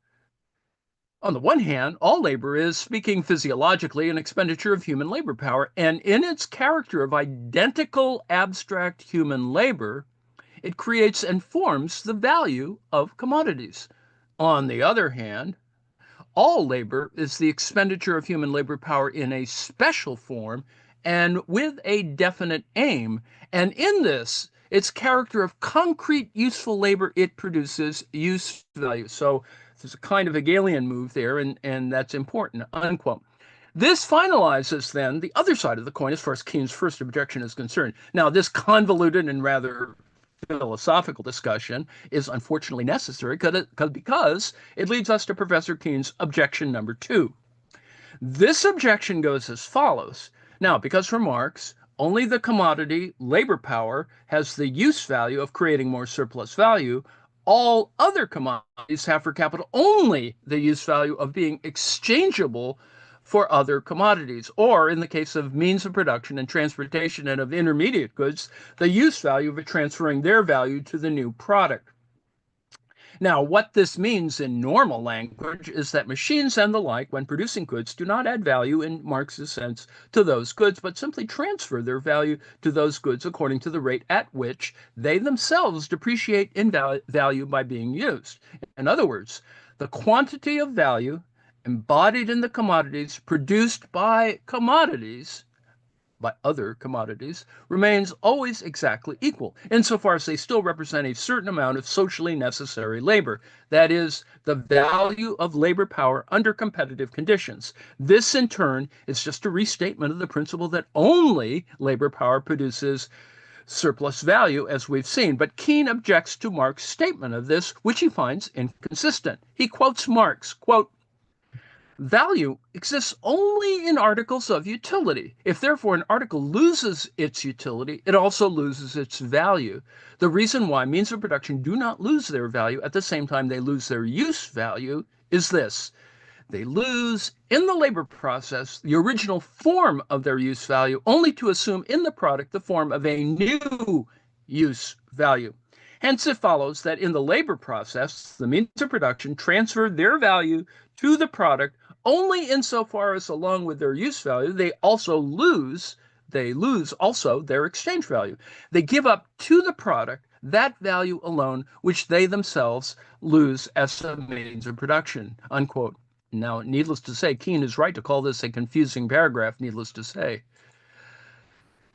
A: on the one hand, all labor is, speaking physiologically, an expenditure of human labor power, and in its character of identical abstract human labor, it creates and forms the value of commodities. On the other hand, all labor is the expenditure of human labor power in a special form and with a definite aim. And in this, its character of concrete useful labor, it produces use value. So there's a kind of Hegelian move there, and that's important, unquote. This finalizes then the other side of the coin as far as Keynes' first objection is concerned. Now, this convoluted and rather philosophical discussion is unfortunately necessary because it leads us to Professor Keynes' objection number 2. This objection goes as follows. Now, because for Marx, only the commodity labor power has the use value of creating more surplus value, all other commodities have for capital only the use value of being exchangeable for other commodities, or in the case of means of production and transportation and of intermediate goods, the use value of it transferring their value to the new product. Now, what this means in normal language is that machines and the like, when producing goods, do not add value in Marx's sense to those goods, but simply transfer their value to those goods according to the rate at which they themselves depreciate in value by being used. In other words, the quantity of value embodied in the commodities produced by other commodities, remains always exactly equal, insofar as they still represent a certain amount of socially necessary labor. That is, the value of labor power under competitive conditions. This, in turn, is just a restatement of the principle that only labor power produces surplus value, as we've seen. But Keynes objects to Marx's statement of this, which he finds inconsistent. He quotes Marx, quote, value exists only in articles of utility. If therefore an article loses its utility, it also loses its value. The reason why means of production do not lose their value at the same time they lose their use value is this. They lose in the labor process the original form of their use value, only to assume in the product the form of a new use value. Hence, it follows that in the labor process, the means of production transfer their value to the product only insofar as, along with their use value, they lose also their exchange value. They give up to the product that value alone, which they themselves lose as a means of production, unquote. Now, needless to say, Keynes is right to call this a confusing paragraph, needless to say.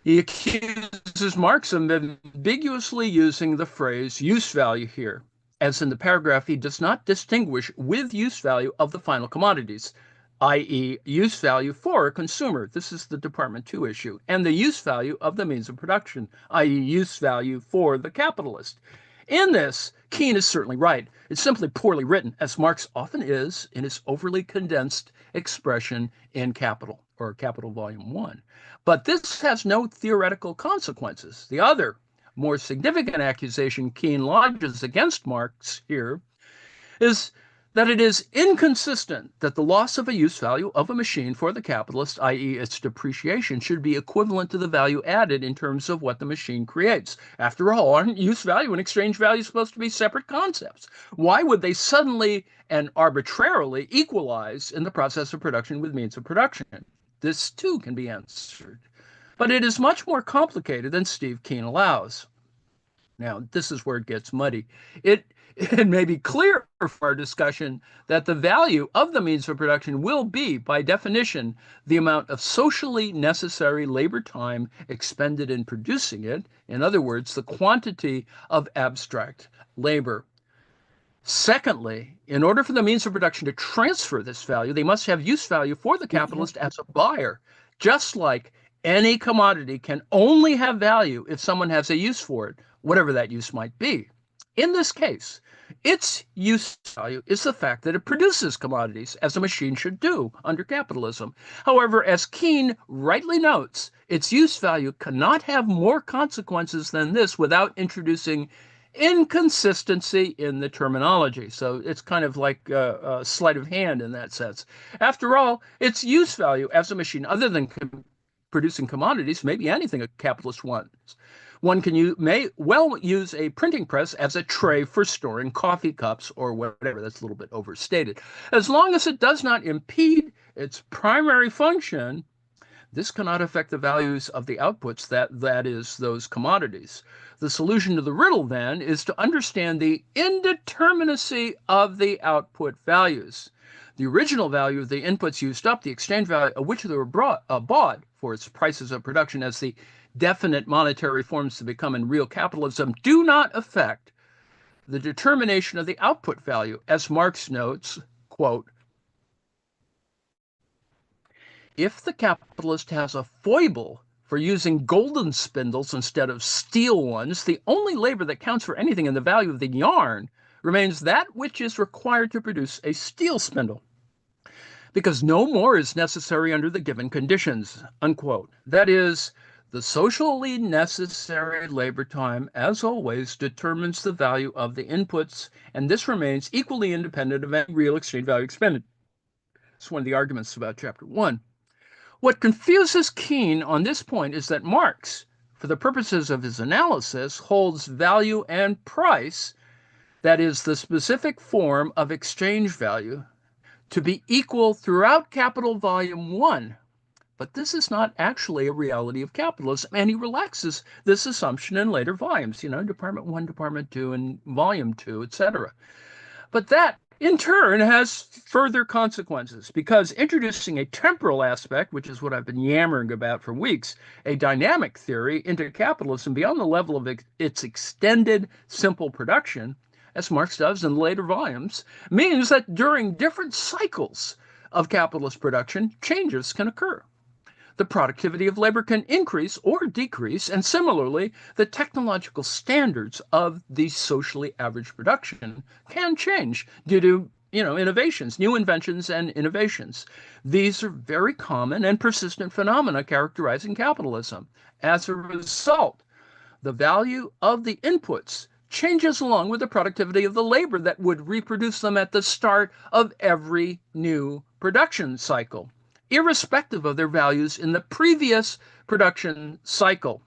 A: He accuses Marx of ambiguously using the phrase use value here. As in the paragraph, he does not distinguish with use value of the final commodities, i.e. use value for a consumer. This is the Department 2 issue. And the use value of the means of production, i.e. use value for the capitalist. In this, Keynes is certainly right. It's simply poorly written, as Marx often is in his overly condensed expression in Capital, or Capital Volume 1. But this has no theoretical consequences. The other, more significant accusation Keynes lodges against Marx here is that it is inconsistent that the loss of a use value of a machine for the capitalist, i.e. its depreciation, should be equivalent to the value added in terms of what the machine creates. After all, aren't use value and exchange value supposed to be separate concepts? Why would they suddenly and arbitrarily equalize in the process of production with means of production? This too can be answered. But it is much more complicated than Steve Keynes allows. Now, this is where it gets muddy. It may be clear for our discussion that the value of the means of production will be, by definition, the amount of socially necessary labor time expended in producing it. In other words, the quantity of abstract labor. Secondly, in order for the means of production to transfer this value, they must have use value for the capitalist as a buyer, just like any commodity can only have value if someone has a use for it, whatever that use might be. In this case, its use value is the fact that it produces commodities, as a machine should do under capitalism. However, as Keene rightly notes, its use value cannot have more consequences than this without introducing inconsistency in the terminology. So it's kind of like a sleight of hand in that sense. After all, its use value as a machine, other than producing commodities, may be anything a capitalist wants. One may well use a printing press as a tray for storing coffee cups or whatever. That's a little bit overstated. As long as it does not impede its primary function, this cannot affect the values of the outputs, that is, those commodities. The solution to the riddle, then, is to understand the indeterminacy of the output values. The original value of the inputs used up, the exchange value of which they were bought for its prices of production as the definite monetary forms to become in real capitalism, do not affect the determination of the output value. As Marx notes, quote, if the capitalist has a foible for using golden spindles instead of steel ones, the only labor that counts for anything in the value of the yarn remains that which is required to produce a steel spindle, because no more is necessary under the given conditions, unquote. That is, the socially necessary labor time, as always, determines the value of the inputs, and this remains equally independent of any real exchange value expended. It's one of the arguments about Chapter 1. What confuses Keene on this point is that Marx, for the purposes of his analysis, holds value and price, that is, the specific form of exchange value, to be equal throughout Capital Volume 1. But this is not actually a reality of capitalism, and he relaxes this assumption in later volumes, Department 1, Department 2, and Volume 2, etc. But that, in turn, has further consequences, because introducing a temporal aspect, which is what I've been yammering about for weeks, a dynamic theory into capitalism beyond the level of its extended simple production, as Marx does in later volumes, means that during different cycles of capitalist production, changes can occur. The productivity of labor can increase or decrease, and similarly, the technological standards of the socially average production can change due to innovations, new inventions and innovations. These are very common and persistent phenomena characterizing capitalism. As a result, the value of the inputs changes along with the productivity of the labor that would reproduce them at the start of every new production cycle, irrespective of their values in the previous production cycle.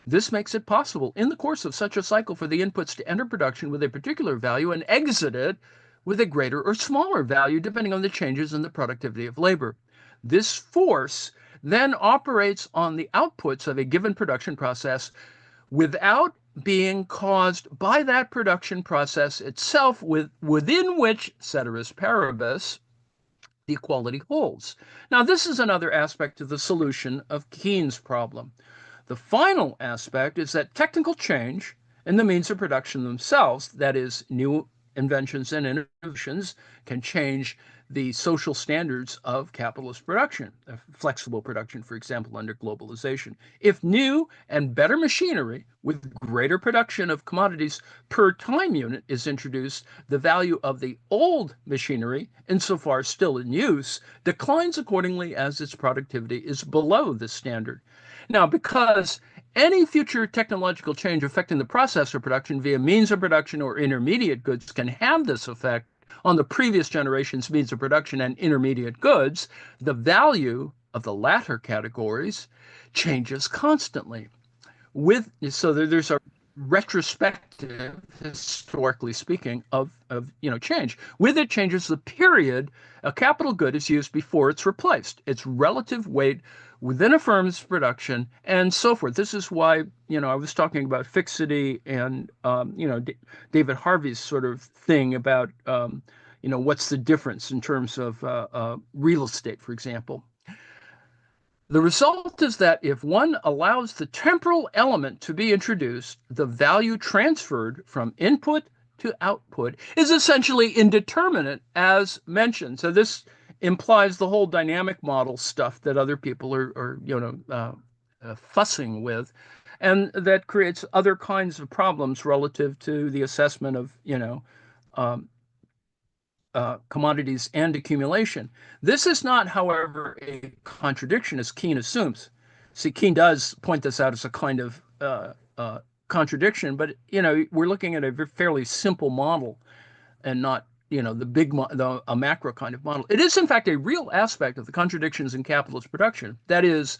A: This makes it possible in the course of such a cycle for the inputs to enter production with a particular value and exit it with a greater or smaller value depending on the changes in the productivity of labor. This force then operates on the outputs of a given production process without being caused by that production process itself, within which, ceteris paribus, the equality holds. Now, this is another aspect of the solution of Keene's problem. The final aspect is that technical change in the means of production themselves, that is, new inventions and innovations, can change the social standards of capitalist production, flexible production, for example, under globalization. If new and better machinery with greater production of commodities per time unit is introduced, the value of the old machinery, insofar still in use, declines accordingly as its productivity is below this standard. Now, because any future technological change affecting the process of production via means of production or intermediate goods can have this effect on the previous generation's means of production and intermediate goods, the value of the latter categories changes constantly. So there's a retrospective, historically speaking, of change. With it changes the period a capital good is used before it's replaced, its relative weight within a firm's production, and so forth. This is why, I was talking about fixity and, David Harvey's sort of thing about, what's the difference in terms of real estate, for example. The result is that if one allows the temporal element to be introduced, the value transferred from input to output is essentially indeterminate, as mentioned. So this implies the whole dynamic model stuff that other people are fussing with. and that creates other kinds of problems relative to the assessment of, um, commodities and accumulation. This is not, however, a contradiction, as Keene assumes. See, Keene does point this out as a kind of contradiction, but we're looking at a fairly simple model and not a macro kind of model. It is, in fact, a real aspect of the contradictions in capitalist production. That is,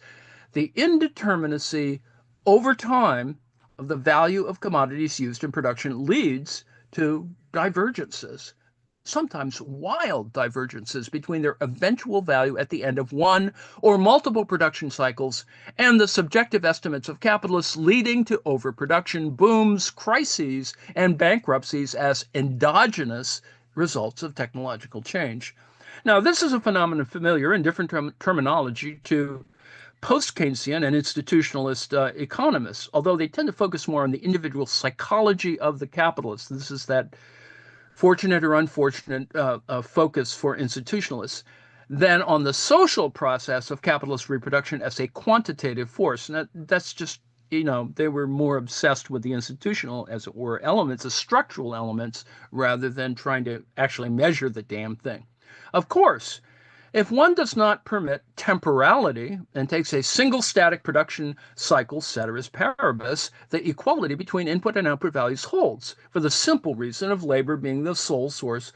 A: the indeterminacy over time of the value of commodities used in production leads to divergences, sometimes wild divergences between their eventual value at the end of one or multiple production cycles and the subjective estimates of capitalists, leading to overproduction, booms, crises, and bankruptcies as endogenous results of technological change. Now, this is a phenomenon familiar in different terminology to post-Keynesian and institutionalist economists, although they tend to focus more on the individual psychology of the capitalist. This is that fortunate or unfortunate focus for institutionalists, than on the social process of capitalist reproduction as a quantitative force. And that's just, they were more obsessed with the institutional, as it were, elements, the structural elements, rather than trying to actually measure the damn thing. Of course, if one does not permit temporality and takes a single static production cycle, ceteris paribus, the equality between input and output values holds, for the simple reason of labor being the sole source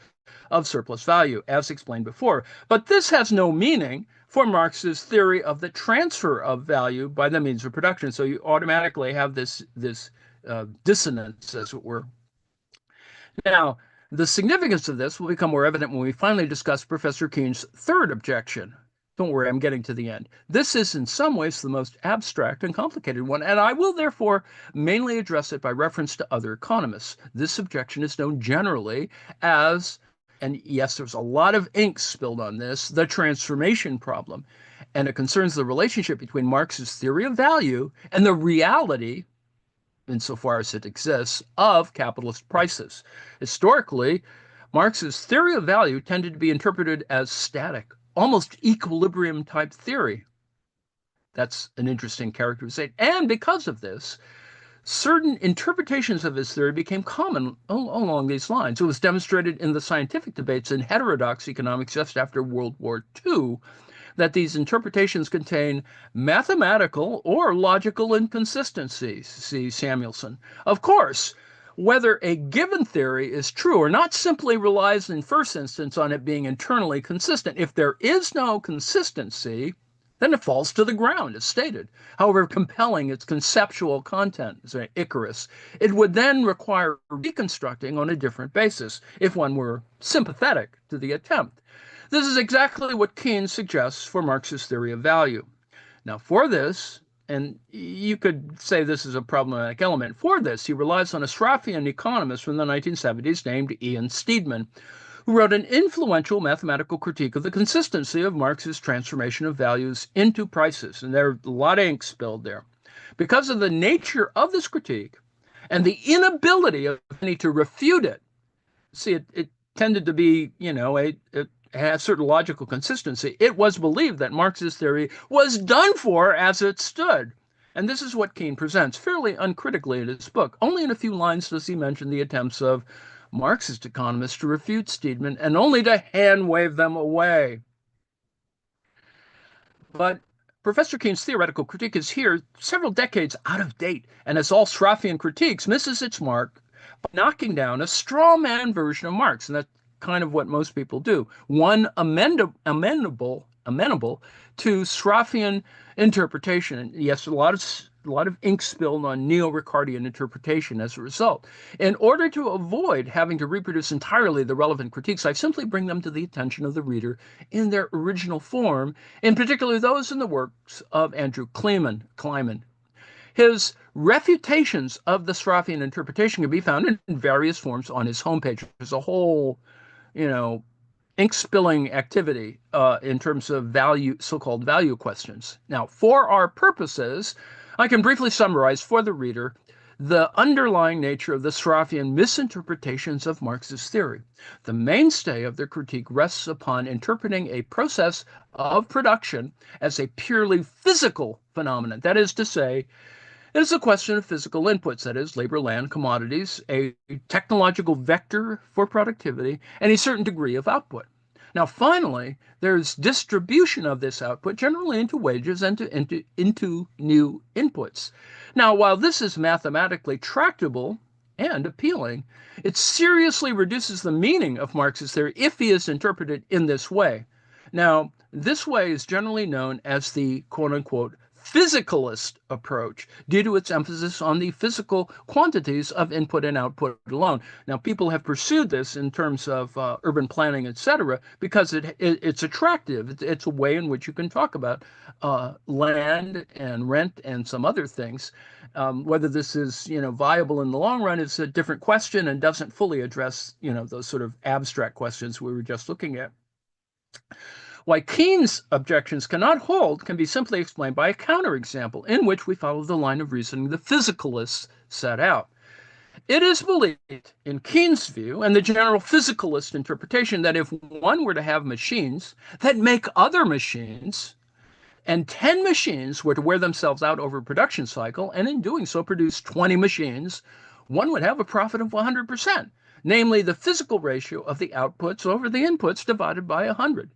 A: of surplus value, as explained before. But this has no meaning for Marx's theory of the transfer of value by the means of production. So you automatically have this dissonance, as it were. Now, the significance of this will become more evident when we finally discuss Professor Keene's third objection. Don't worry, I'm getting to the end. This is in some ways the most abstract and complicated one, and I will therefore mainly address it by reference to other economists. This objection is known generally as, and yes, there's a lot of ink spilled on this, the transformation problem. And it concerns the relationship between Marx's theory of value and the reality, insofar as it exists, of capitalist prices. Historically, Marx's theory of value tended to be interpreted as static, almost equilibrium type theory. That's an interesting characterization. And because of this, certain interpretations of his theory became common along these lines. It was demonstrated in the scientific debates in heterodox economics just after World War II that these interpretations contain mathematical or logical inconsistencies, see Samuelson. Of course, whether a given theory is true or not simply relies in first instance on it being internally consistent. If there is no consistency, then it falls to the ground, as stated. However compelling its conceptual content, say Icarus, it would then require reconstructing on a different basis if one were sympathetic to the attempt. This is exactly what Keene suggests for Marx's theory of value. Now, for this, and you could say this is a problematic element, for this, he relies on a Sraffian economist from the 1970s named Ian Steedman, who wrote an influential mathematical critique of the consistency of Marx's transformation of values into prices. And there's a lot of ink spilled there. Because of the nature of this critique and the inability of many to refute it, see, it tended to be, it had certain logical consistency. It was believed that Marx's theory was done for as it stood. And this is what Keene presents fairly uncritically in his book. Only in a few lines does he mention the attempts of Marxist economists to refute Steedman and only to hand-wave them away. But Professor Keene's theoretical critique is here several decades out of date, and as all Sraffian critiques, misses its mark by knocking down a straw man version of Marx. And that's kind of what most people do. One amenable to Sraffian interpretation. And yes, a lot of ink spilled on neo-Ricardian interpretation as a result. In order to avoid having to reproduce entirely the relevant critiques, I simply bring them to the attention of the reader in their original form, in particular those in the works of Andrew Kleiman. His refutations of the Sraffian interpretation can be found in various forms on his homepage. There's a whole, ink-spilling activity in terms of value, so-called value questions. Now, for our purposes, I can briefly summarize for the reader the underlying nature of the Sraffian misinterpretations of Marx's theory. The mainstay of their critique rests upon interpreting a process of production as a purely physical phenomenon. That is to say, It is a question of physical inputs, that is, labor, land, commodities, a technological vector for productivity, and a certain degree of output. Now, finally, there's distribution of this output, generally into wages and into new inputs. Now, while this is mathematically tractable and appealing, it seriously reduces the meaning of Marx's theory if he is interpreted in this way. Now, this way is generally known as the quote-unquote physicalist approach due to its emphasis on the physical quantities of input and output alone. Now, people have pursued this in terms of urban planning, etc., because it's attractive. It's a way in which you can talk about land and rent and some other things. Whether this is viable in the long run is a different question and doesn't fully address those sort of abstract questions we were just looking at. Why Keynes' objections cannot hold can be simply explained by a counterexample in which we follow the line of reasoning the physicalists set out. It is believed, in Keynes' view, and the general physicalist interpretation, that if one were to have machines that make other machines, and 10 machines were to wear themselves out over a production cycle, and in doing so produce 20 machines, one would have a profit of 100%, namely the physical ratio of the outputs over the inputs divided by 100.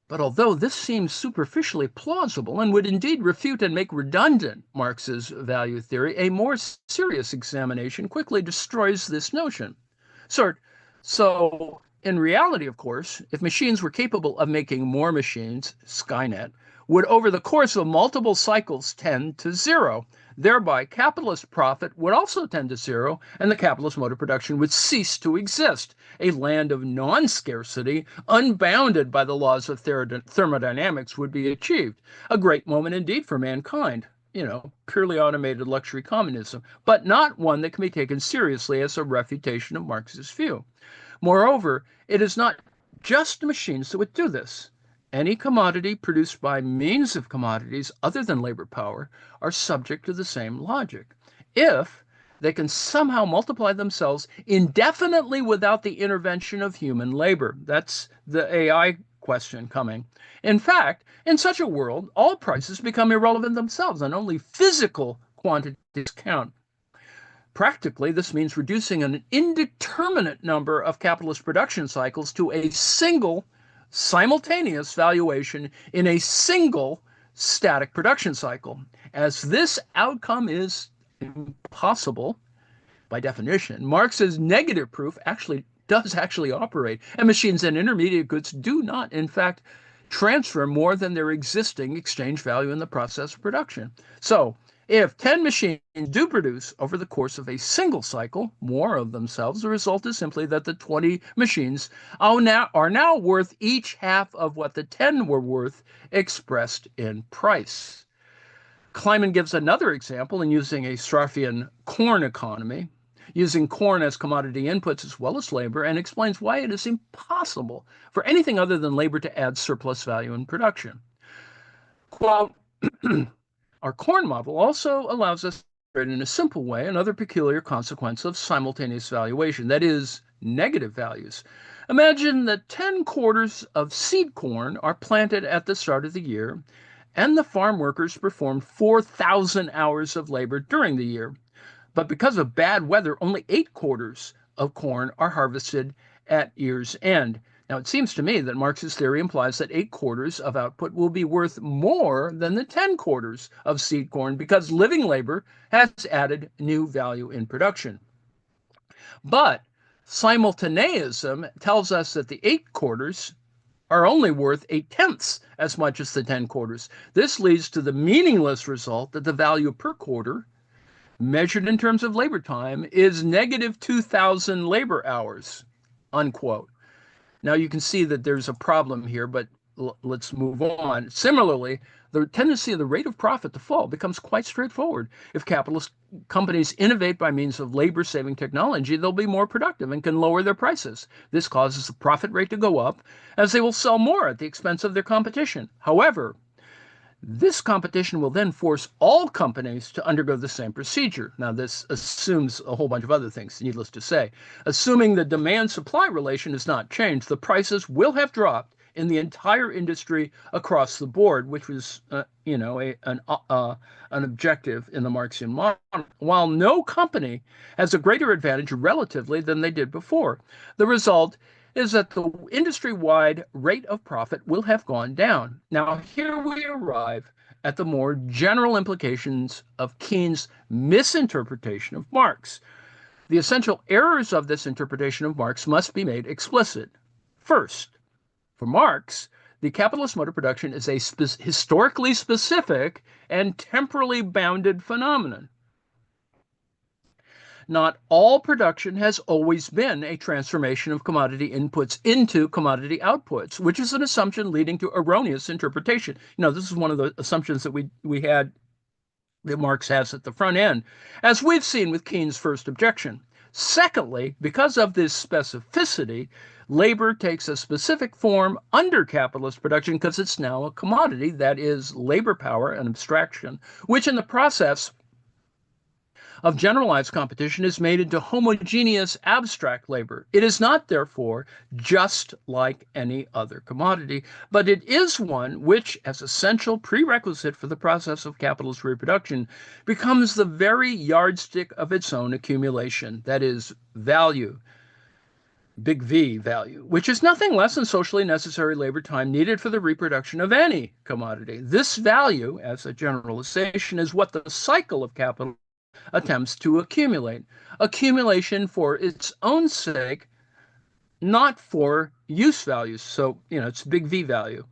A: But although this seems superficially plausible and would indeed refute and make redundant Marx's value theory, a more serious examination quickly destroys this notion. So, in reality, of course, if machines were capable of making more machines, Skynet, would over the course of multiple cycles tend to zero. Thereby, capitalist profit would also tend to zero, and the capitalist mode of production would cease to exist. A land of non-scarcity, unbounded by the laws of thermodynamics, would be achieved. A great moment indeed for mankind. Purely automated luxury communism, but not one that can be taken seriously as a refutation of Marx's view. Moreover, it is not just machines that would do this. Any commodity produced by means of commodities other than labor power are subject to the same logic. If they can somehow multiply themselves indefinitely without the intervention of human labor. That's the AI question coming. In fact, in such a world, all prices become irrelevant themselves and only physical quantities count. Practically, this means reducing an indeterminate number of capitalist production cycles to a single simultaneous valuation in a single static production cycle. As this outcome is impossible by definition, Marx's negative proof does operate, and machines and intermediate goods do not, in fact, transfer more than their existing exchange value in the process of production. So, if 10 machines do produce over the course of a single cycle more of themselves, the result is simply that the 20 machines are now worth each half of what the 10 were worth expressed in price. Kleiman gives another example in using a Straussian corn economy, using corn as commodity inputs as well as labor, and explains why it is impossible for anything other than labor to add surplus value in production. Quote, our corn model also allows us to in a simple way another peculiar consequence of simultaneous valuation, that is, negative values. Imagine that 10 quarters of seed corn are planted at the start of the year, and the farm workers perform 4,000 hours of labor during the year. But because of bad weather, only 8 quarters of corn are harvested at year's end. Now, it seems to me that Marx's theory implies that 8 quarters of output will be worth more than the 10 quarters of seed corn because living labor has added new value in production. But simultaneism tells us that the 8 quarters are only worth 8/10 as much as the 10 quarters. This leads to the meaningless result that the value per quarter, measured in terms of labor time, is negative 2,000 labor hours, unquote. Now you can see that there's a problem here, but let's move on. Similarly, the tendency of the rate of profit to fall becomes quite straightforward. If capitalist companies innovate by means of labor-saving technology, they'll be more productive and can lower their prices. This causes the profit rate to go up, as they will sell more at the expense of their competition. However, this competition will then force all companies to undergo the same procedure. Now, this assumes a whole bunch of other things, needless to say. Assuming the demand-supply relation has not changed, the prices will have dropped in the entire industry across the board, which was, an objective in the Marxian model, while no company has a greater advantage relatively than they did before. The result is that the industry-wide rate of profit will have gone down. Now, here we arrive at the more general implications of Keynes' misinterpretation of Marx. The essential errors of this interpretation of Marx must be made explicit. First, for Marx, the capitalist mode of production is a historically specific and temporally bounded phenomenon. Not all production has always been a transformation of commodity inputs into commodity outputs, which is an assumption leading to erroneous interpretation. This is one of the assumptions that we had that Marx has at the front end, as we've seen with Keynes' first objection. Secondly, because of this specificity, labor takes a specific form under capitalist production because it's now a commodity, that is, labor power, an abstraction, which in the process of generalized competition is made into homogeneous abstract labor. It is not, therefore, just like any other commodity, but it is one which, as essential prerequisite for the process of capitalist reproduction, becomes the very yardstick of its own accumulation, that is, value, big V value, which is nothing less than socially necessary labor time needed for the reproduction of any commodity. This value, as a generalization, is what the cycle of capital attempts to accumulate. Accumulation for its own sake, not for use values. So, it's big V value.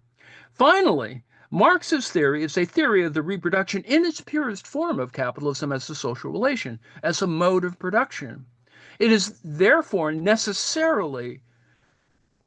A: Finally, Marx's theory is a theory of the reproduction in its purest form of capitalism as a social relation, as a mode of production. It is therefore necessarily,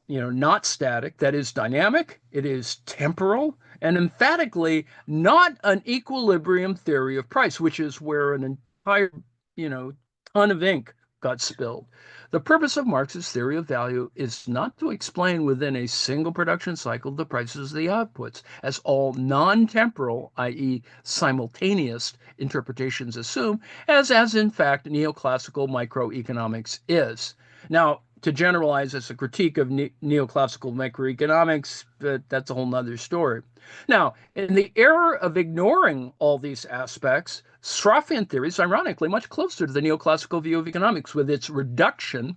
A: not static, that is dynamic, it is temporal, and emphatically not an equilibrium theory of price, which is where an entire, ton of ink got spilled. The purpose of Marx's theory of value is not to explain within a single production cycle the prices of the outputs, as all non-temporal, i.e. simultaneous interpretations assume, as in fact neoclassical microeconomics is. Now, to generalize as a critique of neoclassical microeconomics, that's a whole nother story. Now, in the error of ignoring all these aspects, Straussian theory is ironically much closer to the neoclassical view of economics, with its reduction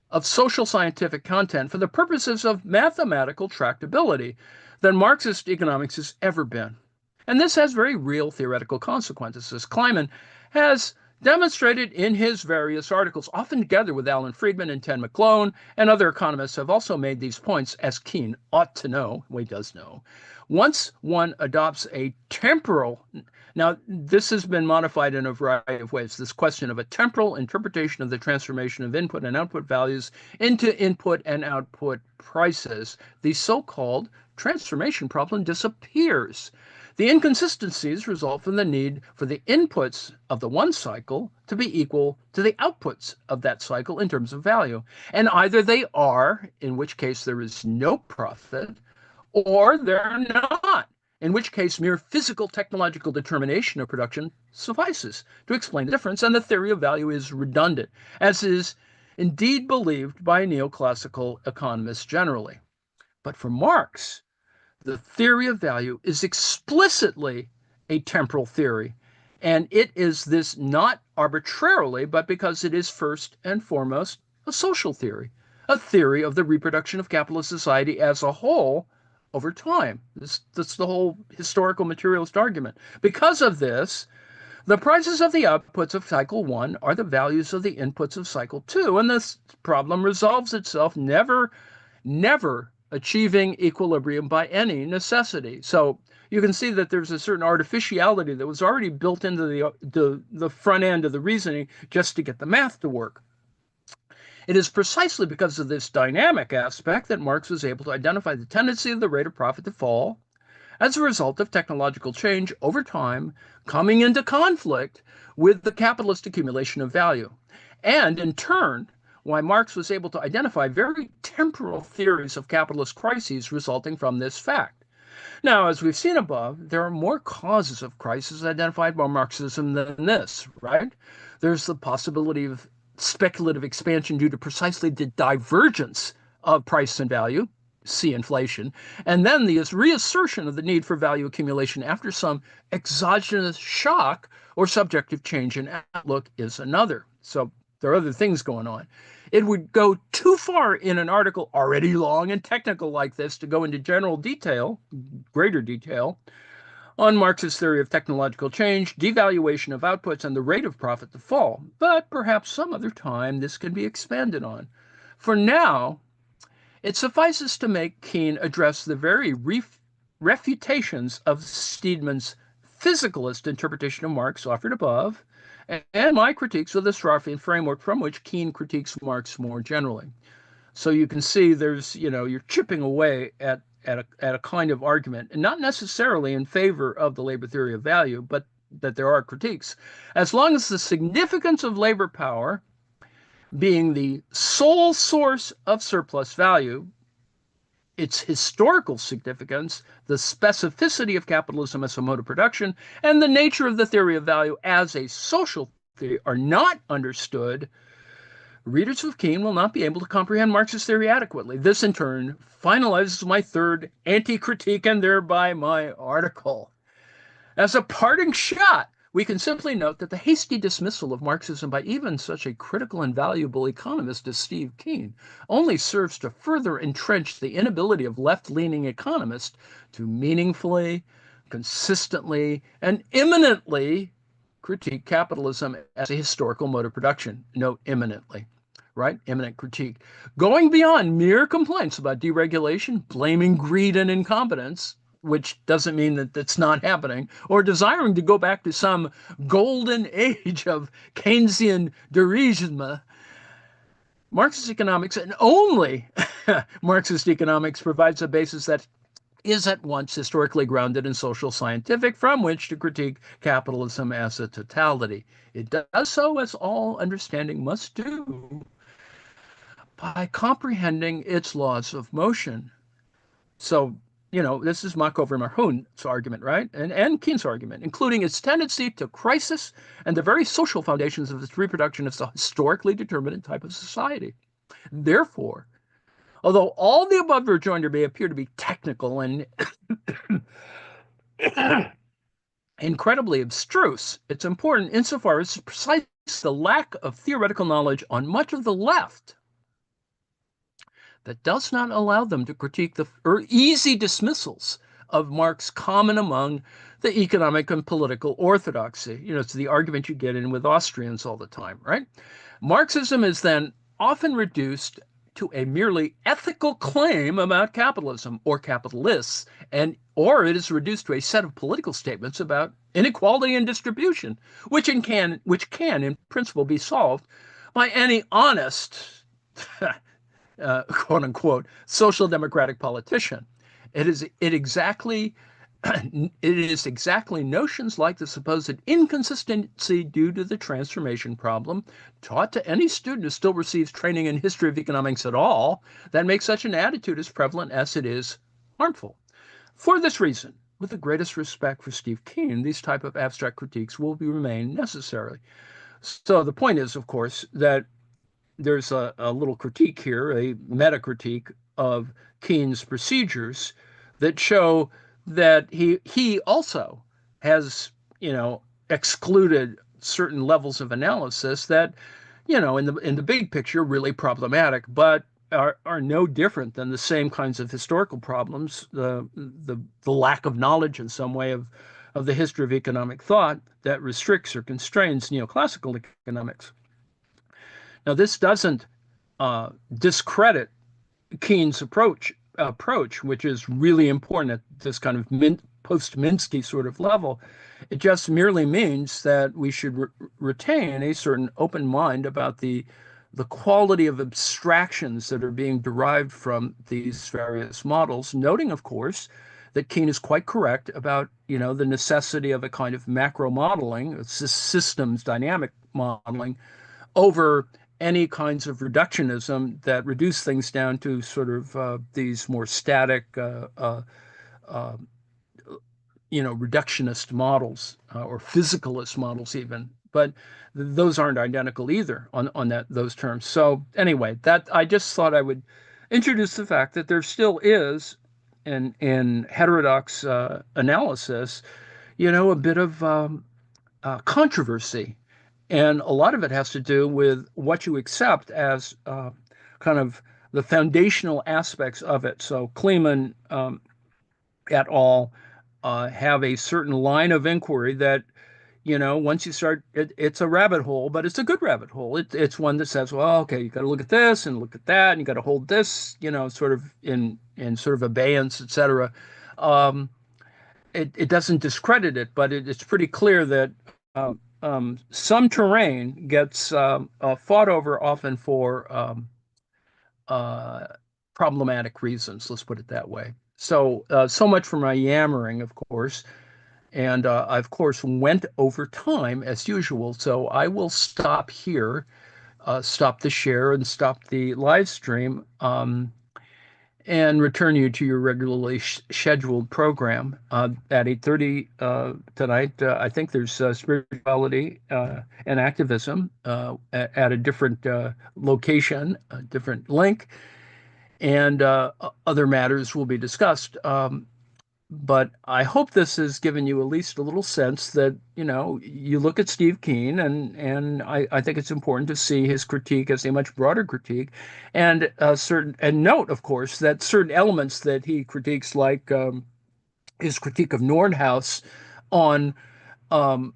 A: of social scientific content for the purposes of mathematical tractability than Marxist economics has ever been. And this has very real theoretical consequences, as Kleiman has demonstrated in his various articles, often together with Alan Friedman and Ted McClone, and other economists have also made these points, as Keynes ought to know, well, he does know. Once one adopts a temporal, now this has been modified in a variety of ways, this question of a temporal interpretation of the transformation of input and output values into input and output prices, the so-called transformation problem disappears. The inconsistencies result from the need for the inputs of the one cycle to be equal to the outputs of that cycle in terms of value. And either they are, in which case there is no profit, or they're not, in which case mere physical technological determination of production suffices to explain the difference, and the theory of value is redundant, as is indeed believed by neoclassical economists generally. But for Marx, the theory of value is explicitly a temporal theory, and it is this not arbitrarily, but because it is first and foremost a social theory, a theory of the reproduction of capitalist society as a whole over time. That's the whole historical materialist argument. Because of this, the prices of the outputs of cycle 1 are the values of the inputs of cycle 2, and this problem resolves itself never achieving equilibrium by any necessity. So you can see that there's a certain artificiality that was already built into the front end of the reasoning just to get the math to work. It is precisely because of this dynamic aspect that Marx was able to identify the tendency of the rate of profit to fall as a result of technological change over time coming into conflict with the capitalist accumulation of value. And in turn, why Marx was able to identify very temporal theories of capitalist crises resulting from this fact. Now, as we've seen above, there are more causes of crisis identified by Marxism than this, right? There's the possibility of speculative expansion due to precisely the divergence of price and value, see inflation. And then the reassertion of the need for value accumulation after some exogenous shock or subjective change in outlook is another. So there are other things going on. It would go too far in an article already long and technical like this to go into general detail, greater detail, on Marx's theory of technological change, devaluation of outputs, and the rate of profit to fall. But perhaps some other time this can be expanded on. For now, it suffices to make Keen address the very refutations of Steedman's physicalist interpretation of Marx offered above, and my critiques of the Straussian framework from which Keen critiques Marx more generally. So you can see there's, you're chipping away at a kind of argument, and not necessarily in favor of the labor theory of value, but that there are critiques. As long as the significance of labor power being the sole source of surplus value, its historical significance, the specificity of capitalism as a mode of production, and the nature of the theory of value as a social theory are not understood, readers of Keen will not be able to comprehend Marx's theory adequately. This, in turn, finalizes my third anti-critique and thereby my article. As a parting shot, we can simply note that the hasty dismissal of Marxism by even such a critical and valuable economist as Steve Keen only serves to further entrench the inability of left-leaning economists to meaningfully, consistently, and imminently critique capitalism as a historical mode of production. Note imminently, right? Imminent critique. Going beyond mere complaints about deregulation, blaming greed and incompetence, which doesn't mean that that's not happening, or desiring to go back to some golden age of Keynesian dirigisme, Marxist economics, and only Marxist economics, provides a basis that is at once historically grounded and social scientific from which to critique capitalism as a totality. It does so, as all understanding must do, by comprehending its laws of motion. So, this is Markov and Marhun's argument, right? And Keen's argument, including its tendency to crisis and the very social foundations of its reproduction as a historically determinate type of society. Therefore, although all the above rejoinder may appear to be technical and incredibly abstruse, it's important insofar as precisely the lack of theoretical knowledge on much of the left that does not allow them to critique the easy dismissals of Marx common among the economic and political orthodoxy. It's the argument you get in with Austrians all the time, right? Marxism is then often reduced to a merely ethical claim about capitalism or capitalists, or it is reduced to a set of political statements about inequality and distribution, which can in principle be solved by any honest quote unquote social democratic politician. It is exactly notions like the supposed inconsistency due to the transformation problem taught to any student who still receives training in history of economics at all that makes such an attitude as prevalent as it is harmful. For this reason, with the greatest respect for Steve Keen, these type of abstract critiques will remain necessary. So the point is, of course, that there's a little critique here, a meta-critique of Keen's procedures that show that he also has, excluded certain levels of analysis that, in the big picture, really problematic, but are no different than the same kinds of historical problems, the lack of knowledge in some way of the history of economic thought that restricts or constrains neoclassical economics. Now, this doesn't discredit Keen's approach, which is really important at this kind of post-Minsky sort of level. It just merely means that we should retain a certain open mind about the quality of abstractions that are being derived from these various models, noting, of course, that Keen is quite correct about, the necessity of a kind of macro modeling, systems dynamic modeling, over any kinds of reductionism that reduce things down to sort of these more static, reductionist models or physicalist models even. But those aren't identical either on those terms. So anyway, that I just thought I would introduce the fact that there still is, in heterodox analysis, a bit of controversy. And a lot of it has to do with what you accept as kind of the foundational aspects of it. So Kleeman et al. Have a certain line of inquiry that, once you start, it's a rabbit hole, but it's a good rabbit hole. It's one that says, well, okay, you got to look at this and look at that, and you got to hold this, sort of in sort of abeyance, etc. Um, it doesn't discredit it, but it's pretty clear that some terrain gets fought over often for uh, problematic reasons. Let's put it that way. So much for my yammering, of course. And I, of course, went over time as usual. So I will stop here, stop the share, and stop the live stream, and return you to your regularly scheduled program at 8:30 tonight. I think there's spirituality and activism at a different location, a different link, and other matters will be discussed. But I hope this has given you at least a little sense that, you look at Steve Keen, and I think it's important to see his critique as a much broader critique, and note, of course, that certain elements that he critiques, like his critique of Nordhaus on um,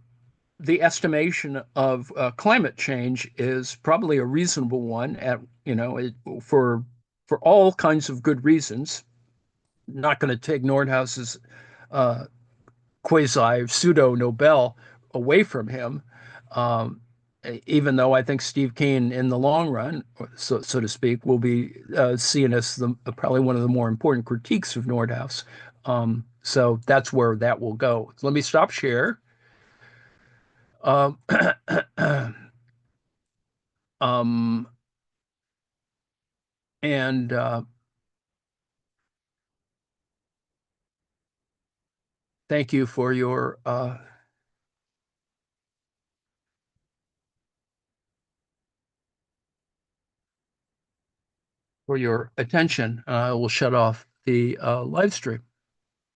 A: the estimation of climate change, is probably a reasonable one for all kinds of good reasons. Not going to take Nordhaus's uh, quasi pseudo Nobel away from him. Um, Even though I think Steve Keen, in the long run, so to speak, will be seen as probably one of the more important critiques of Nordhaus. So that's where that will go. Let me stop share. Um, um, and thank you for your attention. I will shut off the live stream.